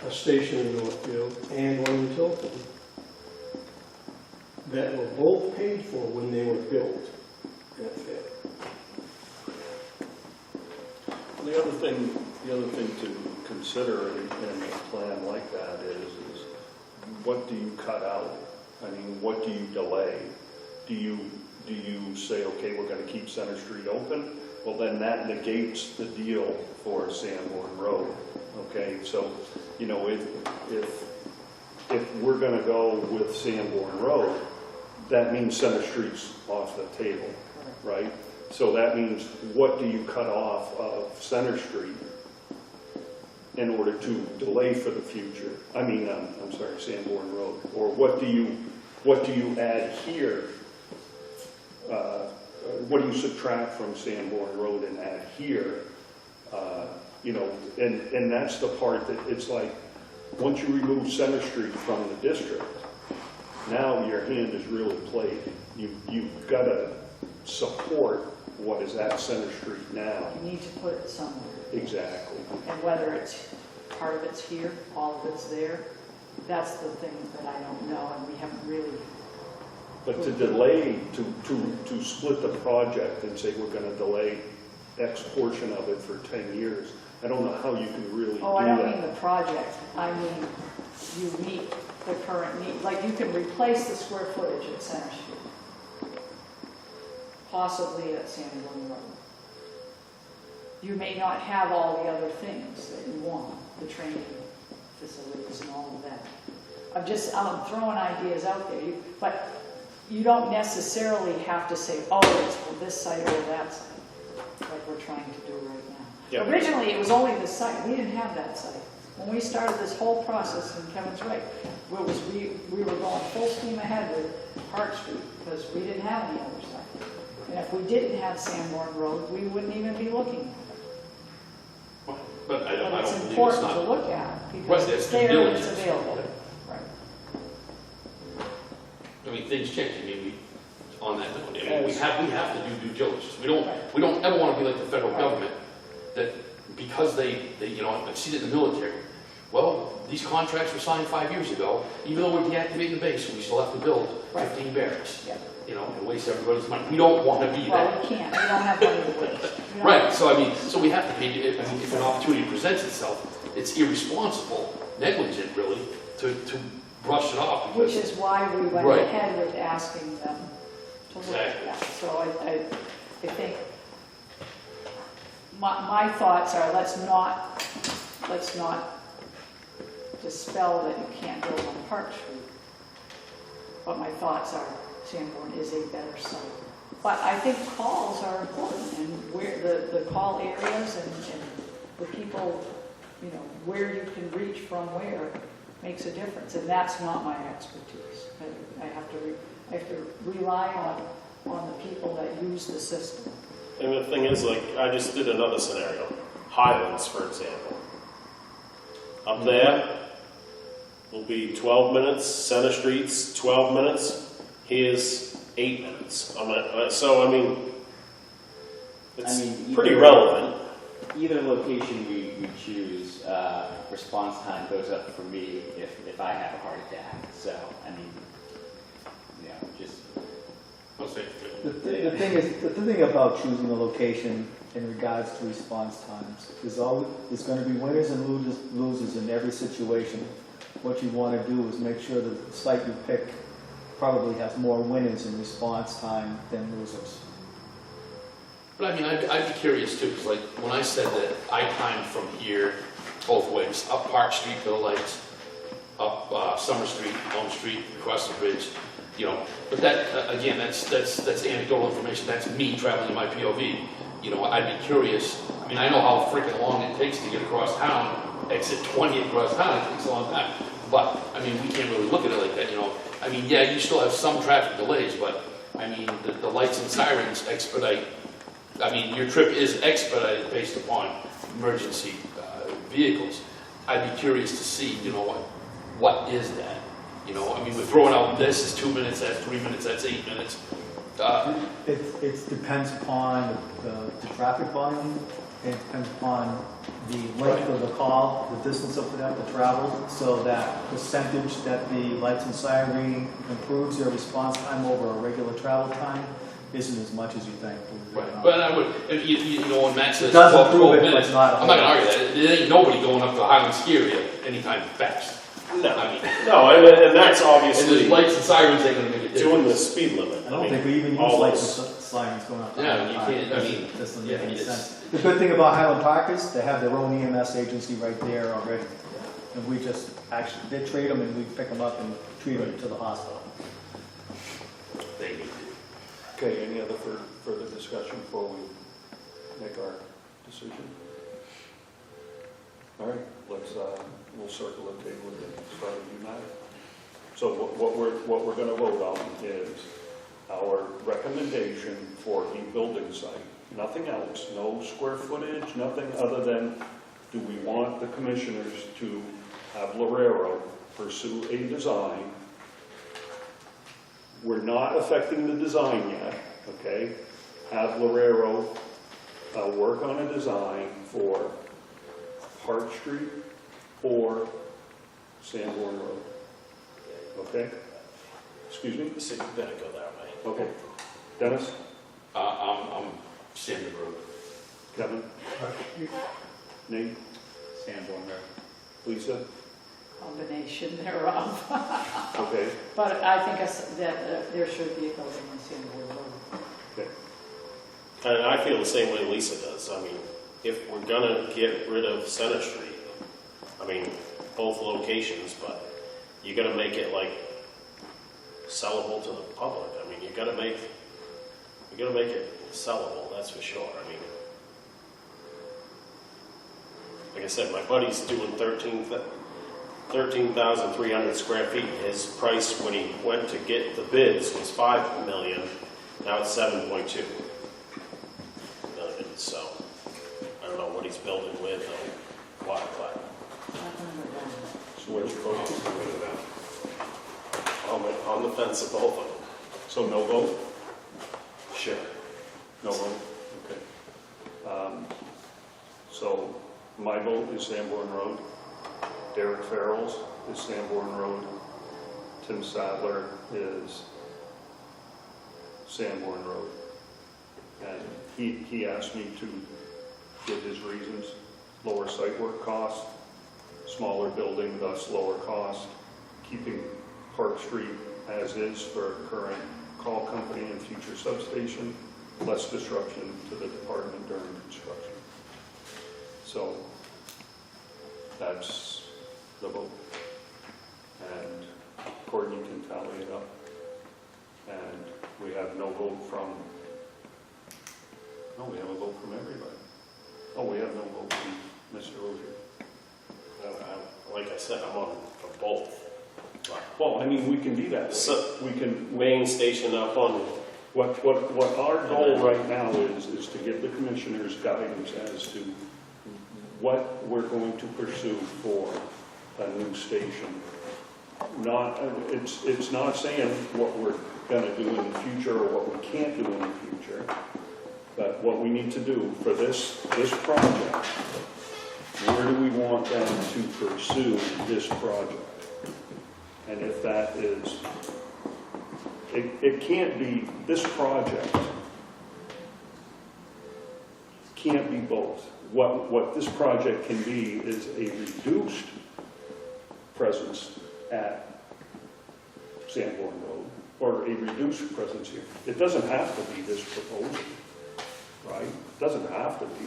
a station in Northfield and one in Tilton that were both paid for when they were built. The other thing to consider in a plan like that is what do you cut out? I mean, what do you delay? Do you say, okay, we're going to keep Center Street open? Well, then that negates the deal for Sanborn Road. Okay, so if we're going to go with Sanborn Road, that means Center Street's off the table, right? So that means what do you cut off of Center Street in order to delay for the future? I mean, I'm sorry, Sanborn Road. Or what do you add here? what do you subtract from Sanborn Road and add here? You know, and that's the part that it's like, once you remove Center Street from the district, now your hand is really played. You've got to support what is at Center Street now. You need to put it somewhere. Exactly. And whether it's, part of it's here, all of it's there, that's the thing that I don't know, and we haven't really. But to delay, to split the project and say we're going to delay X portion of it for 10 years, I don't know how you can really do that. Oh, I don't mean the project, I mean you meet the current need, like you can replace the square footage at Center Street, possibly at Sanborn Road. You may not have all the other things that you want, the training facilities and all of that. I'm throwing ideas out there, but you don't necessarily have to say, oh, it's for this site or that site, like we're trying to do right now. Yeah. Originally, it was only this site. We didn't have that site. When we started this whole process, and Kevin's right, we were going full steam ahead with Park Street because we didn't have any other site. And if we didn't have Sanborn Road, we wouldn't even be looking at it. But I don't But it's believe it's important to not. look at Right, because that's it's due there and it's diligence. available. Right. I mean, things change. I mean, on that note, I mean, we have to do due diligence. We don't ever want to be like the federal government that because they you know, I've seen it in the military. Well, these contracts were signed 5 years ago. Even though we're deactivating the base, we still have to build 15 barracks. Yeah. You know, and waste everybody's money. We don't want to be Well, that. we can't. We don't have money to waste. We don't Right. have- So I mean, so we have to pay. I mean, if an opportunity presents itself, it's irresponsible, negligent, really, to brush it off. Which Because, is why we went Right. ahead with asking them to look at Exactly. that. So I think my thoughts are let's not dispel that you can't build on Park Street. But my thoughts are Sanborn is a better site. But I think calls are important and where the call areas and the people, you know, where you can reach from where makes a difference. And that's not my expertise. I have to rely on the people that use the system. And the thing is, like, I just did another scenario. Highlands, for example. Up there will be 12 minutes, Center Street's 12 minutes, here's 8 minutes. So, I mean, it's pretty relevant. Either location we choose, response time goes up for me if I have a heart attack. So, I mean, you know, just. I'll say, The thing about choosing a location in regards to response times is there's going to be winners and losers in every situation. What you want to do is make sure that the site you pick probably has more winners in response time than losers. but I mean, I'd be curious too, because like when I said that I timed from here both ways, up Park Street to the lights, up Summer Street, Elm Street, across the bridge, you know. But that again, that's anecdotal information. That's me traveling in my POV. You know, I'd be curious. I mean, I know how freaking long it takes to get across town. Exit 20 across town, it takes a long time. But I mean, we can't really look at it like that. You know, I mean, yeah, you still have some traffic delays, but I mean, the lights and sirens expedite. I mean, your trip is expedited based upon emergency vehicles. I'd be curious to see, you know, what is that? You know, I mean, we're throwing out this is 2 minutes, that's 3 minutes, that's 8 minutes. It depends upon the traffic volume, it depends upon the length of the call, the distance of the travel, so that percentage that the lights and siren improves your response time over a regular travel time isn't as much as you think. Right. But I would, if you know, when Matt says It does 12 improve it, but minutes, it's not a I'm not whole gonna argue that. There ain't nobody going up to Highland Ski Area anytime fast. No, I mean, no, and that's and obviously there's lights and sirens ain't gonna make a difference. doing the speed limit. I don't think we even use all lights those- and sirens going up. Yeah, you can't, I mean, It doesn't yeah, make any it's- sense. The good thing about Highland Park is they have their own EMS agency right there already. And we just actually, they treat them and we pick them up and treat them to the hospital. They need to. Okay, any other further discussion before we make our decision? All right, we'll circle the table again, start with you, Matt. So what we're going to vote on is our recommendation for a building site. Nothing else, no square footage, nothing other than, do we want the commissioners to have Lorero pursue a design? We're not affecting the design yet, okay? Have Lorero work on a design for Park Street or Sanborn Road, okay? Excuse me? The city better go that way. Okay. Dennis? I'm Sandy Road. Kevin? Nate? Sanborn Road. Lisa? Combination thereof. Okay. But I think that there should be a building in Sanborn Road. Okay. And I feel the same way Lisa does. I mean, if we're gonna get rid of Center Street, I mean, both locations, but you gotta make it like sellable to the public. I mean, you gotta make it sellable, that's for sure. I mean, like I said, my buddy's doing 13,300 square feet. His price when he went to get the bids was $5 million. Now it's 7.2 million. So I don't know what he's building with or what, but So where's your vote? on the fence of both of them. So no vote? Sure. No vote? Okay. So my vote is Sanborn Road. Derek Farrell's is Sanborn Road. Tim Sadler is Sanborn Road. And he asked me to give his reasons: lower site work cost, smaller building, thus lower cost, keeping Park Street as is for current call company and future substation, less disruption to the department during construction. So that's the vote. And Courtney can tally it up. And we have no vote from, no, we have a vote from everybody. Oh, we have no vote from Mr. Ogier. Like I said, I'm on for both. Well, I mean, we can do that. So- We can, Main station up on, what our goal right now is to give the commissioners guidance as to what we're going to pursue for a new station. Not, it's not saying what we're gonna do in the future or what we can't do in the future, but what we need to do for this project. Where do we want them to pursue this project? And if that is, it can't be, this project can't be both. What this project can be is a reduced presence at Sanborn Road, or a reduced presence here. It doesn't have to be this proposal, right? It doesn't have to be.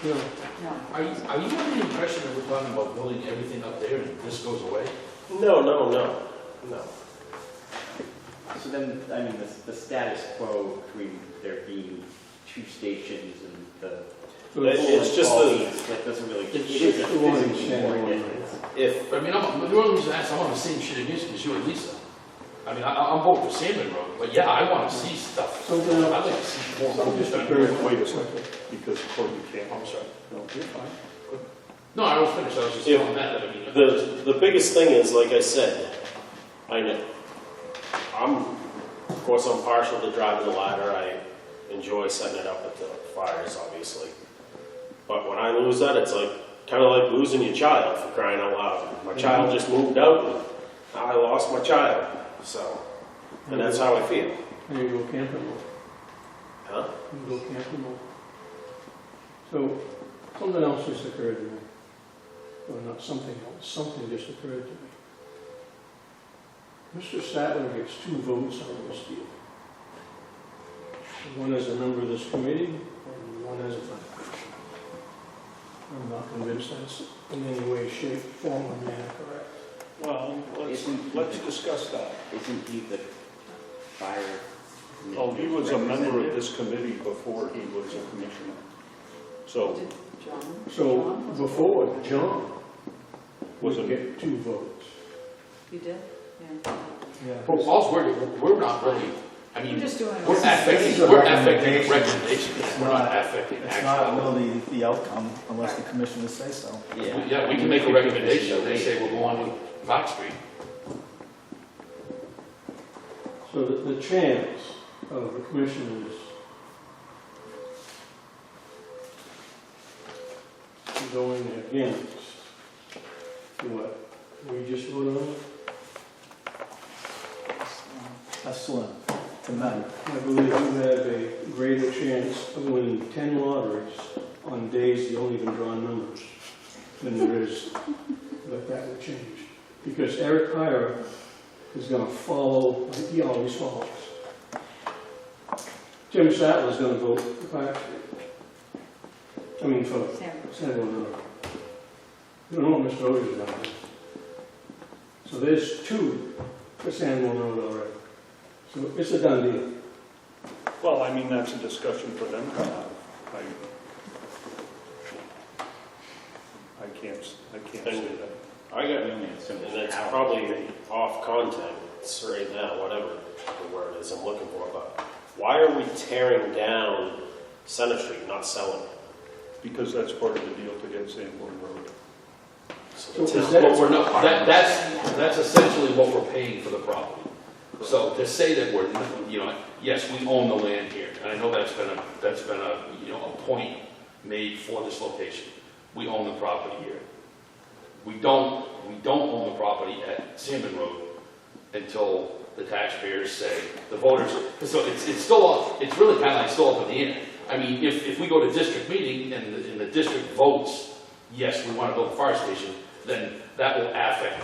No. No. Are you under the impression that we're talking about building everything up there and this goes away? no. So then, I mean, the status quo between there being two stations and the It's just the, that doesn't really. It's just the one in more Sanborn. difference. if, I mean, the only reason I asked, I'm on the same shit as you and Lisa. I mean, I'm voting for Salmon Road, but yeah, I want to see stuff. Something I'd else. like to see more. Wait a second, because Courtney can't. I'm sorry. No, you're fine. No, I was finished. I was just If telling that. I mean, the biggest thing is, like I said, of course, I'm partial to driving the ladder. I enjoy setting it up at the fires, obviously. But when I lose that, it's like kind of like losing your child, for crying out loud. My child just moved out, and I lost my child. So, and that's how I feel. There you go, camping mode. Huh? You go camping mode. So, something else just occurred to me. Or not something else, something just occurred to me. Mr. Sattler gets 2 votes on this deal. One as a member of this committee, and one as a friend. I'm not convinced that's in any way, shape, form, or manner correct. Well, let's discuss that. Isn't he the fire? Oh, he was a member of this committee before he was a commissioner. So, Did John? So, John was- before, John Was would it- get 2 votes. You did? Yeah. Yeah. But also, we're not really, I mean, We're just doing. we're This affecting is a recommendations. recommendation. We're not affecting It's not actual. really the outcome unless the commissioners say so. Yeah, we can make a recommendation. They say we'll go on with Fox Street. So the chance of the commissioners going against what we just voted on, That's slim, to none. I believe you have a greater chance of winning 10 lotteries on days you don't even draw numbers than there is that that would change. Because Eric Pyra is going to follow, like he always follows. Jim Sattler's going to vote for Park Street. I mean, for Sanborn Road. You don't know what Mr. Oger's going to do. So there's 2 for Sanborn Road already. So it's a done deal. Well, I mean, that's a discussion for them to have. I can't say that. I got, and it's probably off context right now, whatever the word is I'm looking for, but why are we tearing down Center Street, not selling it? Because that's part of the deal to get Sanborn Road. So the So is town- that- But we're not, that's essentially what we're paying for the property. So to say that we're, you know, yes, we own the land here, and I know that's been a, you know, a point made for this location. We own the property here. We don't own the property at Salmon Road until the taxpayers say, the voters, so it's still, it's really kind of like still up in the air. I mean, if we go to district meeting and the district votes, yes, we want to build a fire station, then that will affect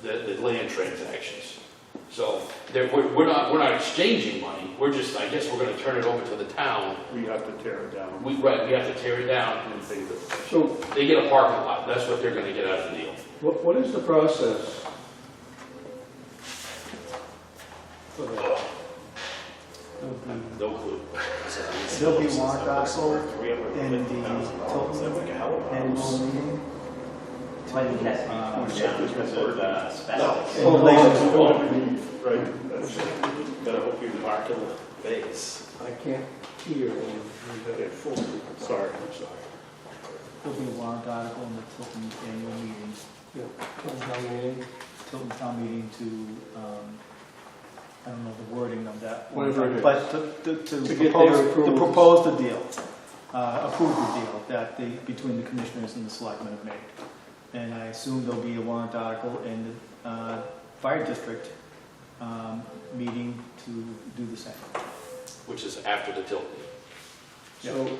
the land transactions. So we're not exchanging money. We're just, I guess we're going to turn it over to the town. We have to tear it down. We have to tear it down and pay the, So they get a parking lot. That's what they're going to get out of the deal. what is the process for that? No clue. There'll be warrant article in the Tilton annual meeting. Because of asbestos. In relation to Right, that's it. Gotta hope you park in the base. I can't hear when you Okay, full. Sorry. I'm sorry. there'll be a warrant article in the Tilton annual meeting, Yeah, town meeting. Tilton town meeting to, I don't know the wording of that. Whatever it is. But to get propose, their to approval. propose the deal, approve the deal that between the commissioners and the selectmen have made. And I assume there'll be a warrant article in the fire district meeting to do the same. Which is after the tilt. So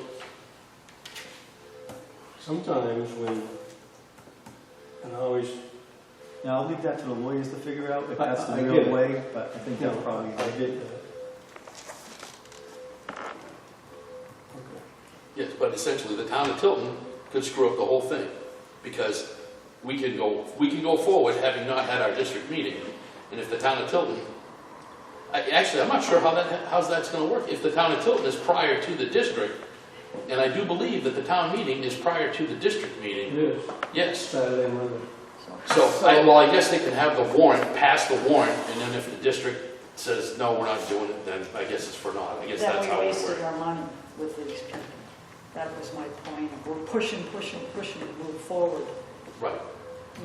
sometimes when, and I always, Now, I'll leave that to the lawyers to figure out if that's the I get real it. way, but I think that'll probably. I get that. Okay. Yes, but essentially the town of Tilton could screw up the whole thing because we can go forward having not had our district meeting. And if the town of Tilton, actually, I'm not sure how's that's going to work. If the town of Tilton is prior to the district, and I do believe that the town meeting is prior to the district It meeting, is, yes. Saturday, Monday. So, I guess they can have the warrant, pass the warrant, and then if the district says, no, we're not doing it, then I guess it's for naught. I guess Then that's how we it would wasted work. our money with these people. That was my point. We're pushing to move forward. Right.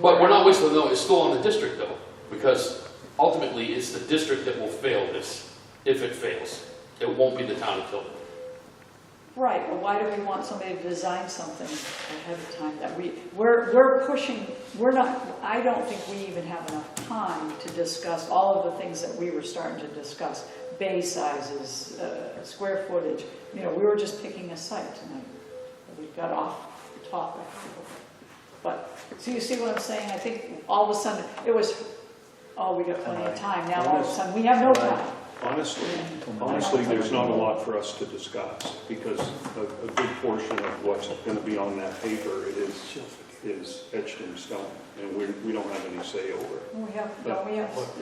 But we're not wasting, no, it's still on the district though, because ultimately it's the district that will fail this, if it fails. It won't be the town of Tilton. Right, well, why do we want somebody to design something ahead of time that we're pushing, I don't think we even have enough time to discuss all of the things that we were starting to discuss. Bay sizes, square footage, we were just picking a site tonight. We got off the topic. But, so you see what I'm saying? I think all of a sudden, it was, oh, we got plenty of time. Now all of a sudden, we have no time. Honestly, there's not a lot for us to discuss because a good portion of what's going to be on that paper is etched in stone, and we don't have any say over it.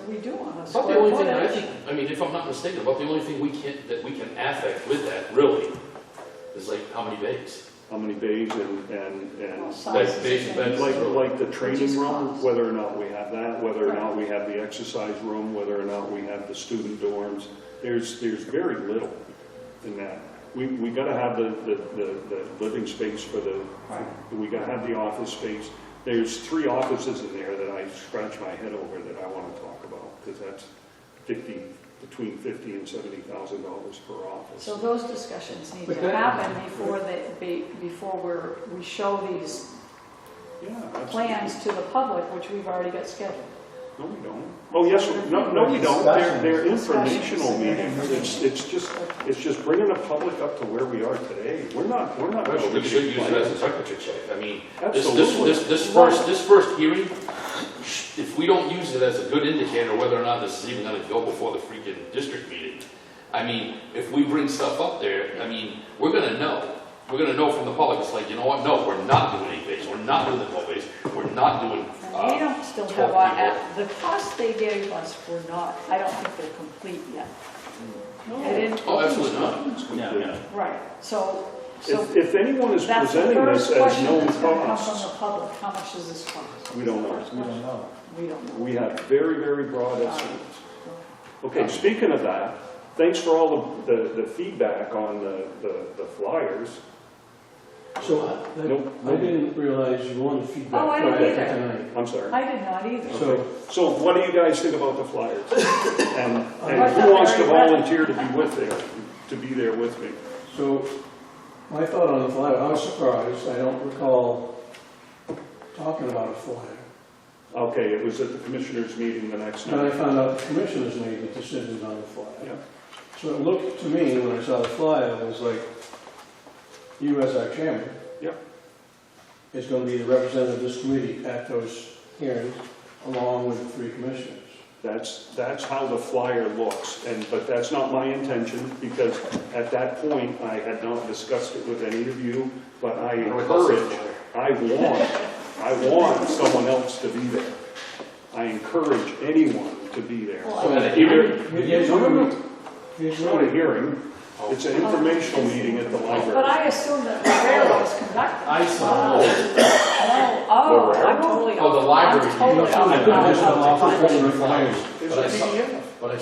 We do on a About the square only thing I footage. think, I mean, if I'm not mistaken, about the only thing that we can affect with that really is like how many bays. how many bays and Well, That's sizes basic, and that's things. like the Which training is room, cost. whether or not we have that, whether or Right. not we have the exercise room, whether or not we have the student dorms. There's very little in that. We gotta have the living space for we gotta have the office space. There's 3 offices in there that I scratch my head over that I wanna talk about, because that's between $50,000 and $70,000 per office. So those discussions need But to that- happen before we show these Yeah, absolutely. plans to the public, which we've already got scheduled. No, we don't. Oh, yes, no, we don't. They're informational Discussions. meetings. It's just bringing the public up to where we are today. We're not. Well, we should use it as a temperature check. I mean, Absolutely. this first hearing, if we don't use it as a good indicator whether or not this is even gonna go before the freaking district meeting, I mean, if we bring stuff up there, I mean, we're gonna know. We're gonna know from the public, it's like, you know what, no, we're not doing 8 bays, we're not doing the 12 bays, we're not doing, And we don't still 12 have, the costs they gave us were not, I don't think they're complete yet. They didn't, oh, absolutely not. Yeah. right, so If anyone is that's the presenting this first as question no that's gonna come from costs, the public, how much does this cost? we don't know. We don't know. We don't know. We have very broad estimates. Okay, speaking of that, thanks for all the feedback on the flyers. So Nope. I didn't realize you wanted feedback. Oh, I don't prior to either. tonight. I'm sorry. I did not either. So, So what do you guys think about the flyers? And I thought who wants they to already read volunteer to be there with me? so my thought on the flyer, I was surprised, I don't recall talking about a flyer. Okay, it was at the commissioners' meeting the next Then I night. found out the commissioners made the decisions on the flyer. Yeah. So it looked to me, when I saw the flyer, it was like, you as our chairman. Yep. Is going to be the representative of this committee at those hearings, along with the 3 commissioners. That's how the flyer looks, but that's not my intention, because at that point, I had not discussed it with any of you, but I want someone else to be there. I encourage anyone to be there. Well, At a hearing, It's not a hearing, it's an informational meeting at the But library. I assumed that the railroad was conducting. I saw. Oh, I'm totally. Oh, the library. I'm totally off. I couldn't just come off of But- the flyers. There's But a I saw- PDF. But I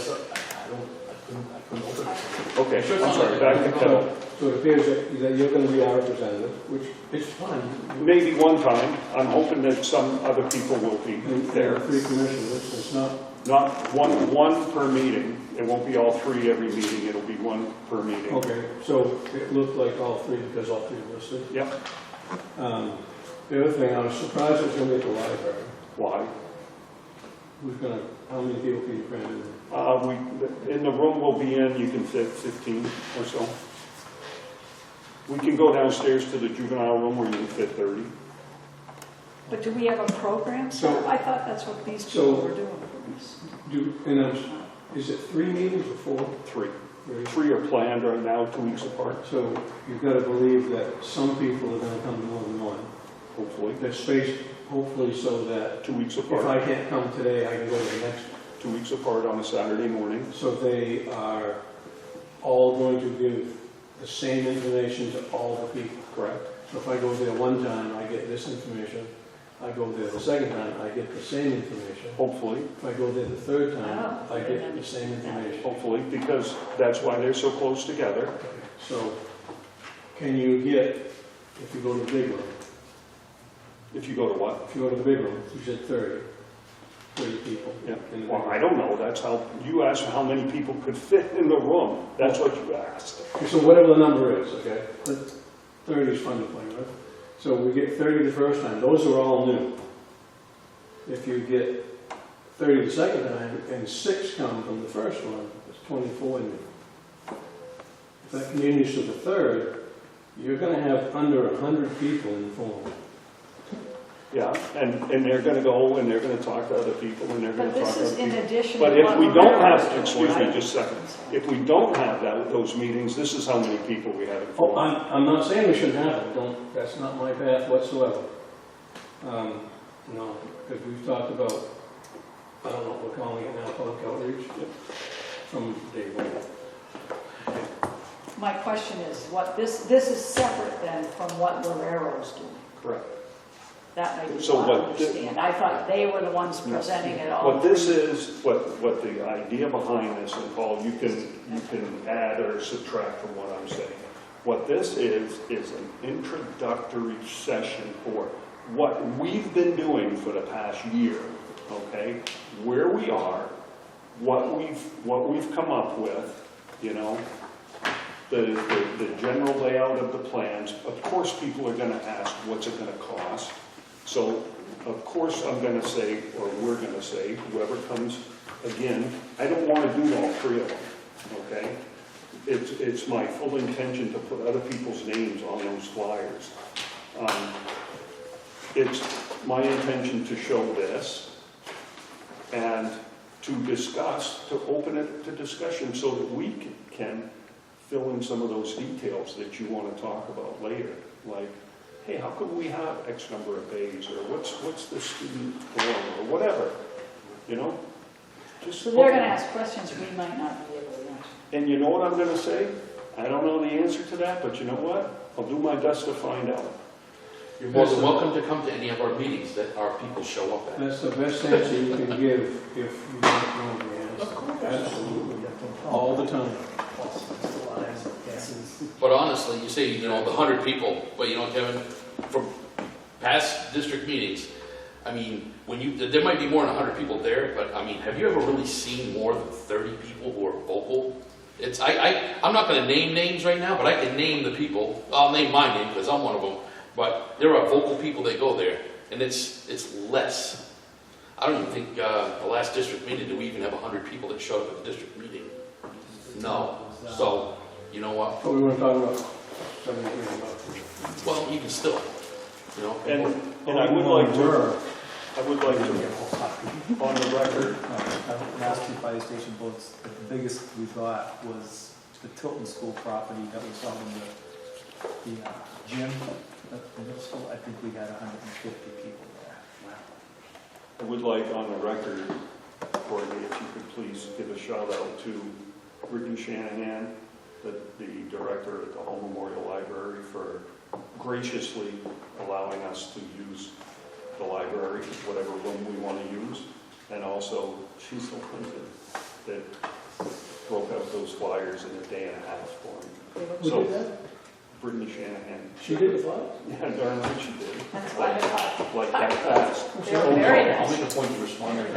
couldn't open it. Okay, I'm sorry, back to Kevin. So it appears that you're going to be our representative, which is fine. Maybe one time, I'm hoping that some other people will be There are there. 3 commissioners, it's not, Not one per meeting, it won't be all 3 every meeting, it'll be 1 per meeting. okay, so it looked like all 3 because all 3 were listed. Yep, The other thing, I was surprised it was going to be at the library. why? Who's going to, how many people can you cram in? In the room we'll be in, you can fit 15 or so. We can go downstairs to the juvenile room where you can fit 30. But do we have a program? So- I thought that's what these so- people were doing for us. Is it 3 meetings or 4? 3. Three. 3 are planned right now, 2 weeks apart, So you've got to believe that some people are going to come to more than one. hopefully. There's space, hopefully, so that 2 weeks if apart. I can't come today, I can go to the next one. 2 weeks apart on a Saturday morning. So they are all going to give the same information to all the people. Correct. So if I go there one time, I get this information. I go there the second time, I get the same information. Hopefully, If I go there the third time, Oh, I get the same information. hopefully, because that's why they're so close together. So can you get, if you go to the big room, If you go to what? if you go to the big room, you said 30 people. Yeah. in the Well, big I room. don't know, that's how, you asked how many people could fit in the room. That's what you asked. Okay, so whatever the number is, okay? But 30 is fun to play with. So we get 30 the first time, those are all new. If you get 30 the second time, and 6 come from the first one, it's 24 new. If that continues to the third, you're gonna have under 100 people in the forum. Yeah, and they're gonna go and they're gonna talk to other people and they're gonna But talk this to is other in people. addition to But if what we the don't railroad's have, doing, excuse me right? just a second, if we don't have those meetings, this is how many people we have in Oh, forum. I'm not saying we shouldn't have it, that's not my path whatsoever. No, because we've talked about, I don't know what we're calling it now, public outreach, from day one. my question is, this is separate then from what Guerrero's doing? Correct. That makes So me what- understand. I thought they were the ones presenting it all. What this is, what the idea behind this, and Paul, you can add or subtract from what I'm saying. What this is an introductory session for what we've been doing for the past year, okay? Where we are, what we've come up with, you know, the general layout of the plans. Of course, people are gonna ask, what's it gonna cost? So, of course, I'm gonna say, or we're gonna say, whoever comes, again, I don't wanna do all three of them, okay? It's my full intention to put other people's names on those flyers. It's my intention to show this and to discuss, to open it to discussion so that we can fill in some of those details that you want to talk about later. Like, hey, how could we have X number of bays, or what's the student form, or whatever, you know? Just So they're gonna ask questions we might not be able to answer. And you know what I'm gonna say? I don't know the answer to that, but you know what? I'll do my best to find out. You're more than welcome to come to any of our meetings that our people show up at. That's the best answer you can give if you don't know the answer. Absolutely. All the time. But honestly, you say, you know, the 100 people, but you know, Kevin, from past district meetings, I mean, there might be more than 100 people there, but I mean, have you ever really seen more than 30 people who are vocal? I'm not going to name names right now, but I can name the people. I'll name my name because I'm one of them. But there are vocal people that go there, and it's less. I don't even think the last district meeting, did we even have 100 people that showed up at the district meeting? No. So, you know what? What we want to talk about? Well, even still, you know. And I would like to, on the record, Last two fire station votes, the biggest we got was the Tilton School property that was held in the gym at the middle school. I think we had 150 people there. Wow. I would like on the record, Courtney, if you could please give a shout out to Brittany Shanahan, the director at the Home Memorial Library, for graciously allowing us to use the library, whatever room we want to use. And also, she's so Clinton that broke out those flyers in a day and a half for me. Who So, did that? Brittany Shanahan. She did the flag? Yeah, darn right she did. That's why I thought. Like that fast. They were very I'll nice. make a point to respond there. I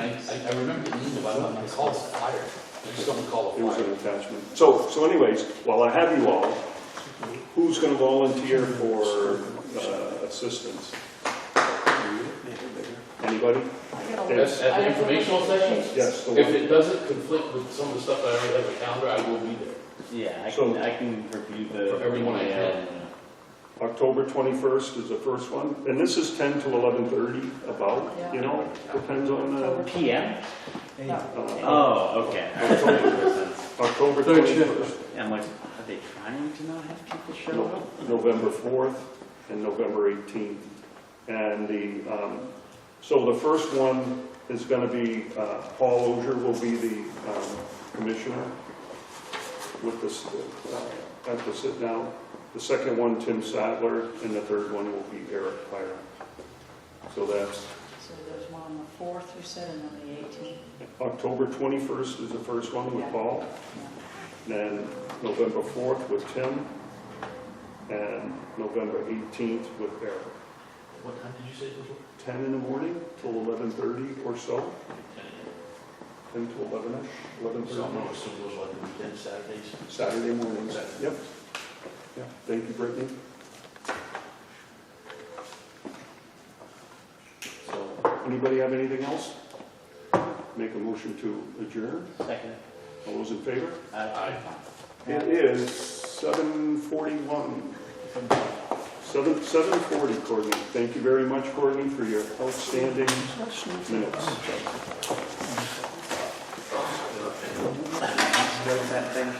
remember the email about it. I called it fire. I just don't call It it was fire. an attachment. So anyways, while I have you all, who's going to volunteer for assistance? Anybody? I got a Yes. list. At I the have a informational list. sessions, Yes. The if one. it doesn't conflict with some of the stuff that I already have on the calendar, I will be there. Yeah, So- I can review the. For everyone I can. October 21st is the first one. And this is 10 to 11:30 about, Yeah. you know, depends on the, PM? No. Oh, okay. October Third shift. 21st. I'm like, are they trying to not have people show up? November 4th and November 18th. And so the first one is going to be, Paul Ogier will be the commissioner with this, at the sit down. The second one, Tim Sadler, and the third one will be Eric Byron. So that's So there's one on the 4th, you said, and then the 18th. October 21st is the first one with Yeah. Paul. Then November 4th with Tim, and November 18th with Eric. What time did you say it was? 10 in the morning till 11:30 or so, 10 to 11ish, So I'm 11:30. going to assume those like the weekend Saturdays. Saturday mornings. Yep. Yeah. Thank you, Brittany. So, anybody have anything else? Make a motion to adjourn. Second. All those in favor? Aye. It is 7:41. 7:40, Courtney. Thank you very much, Courtney, for your outstanding minutes. That thing.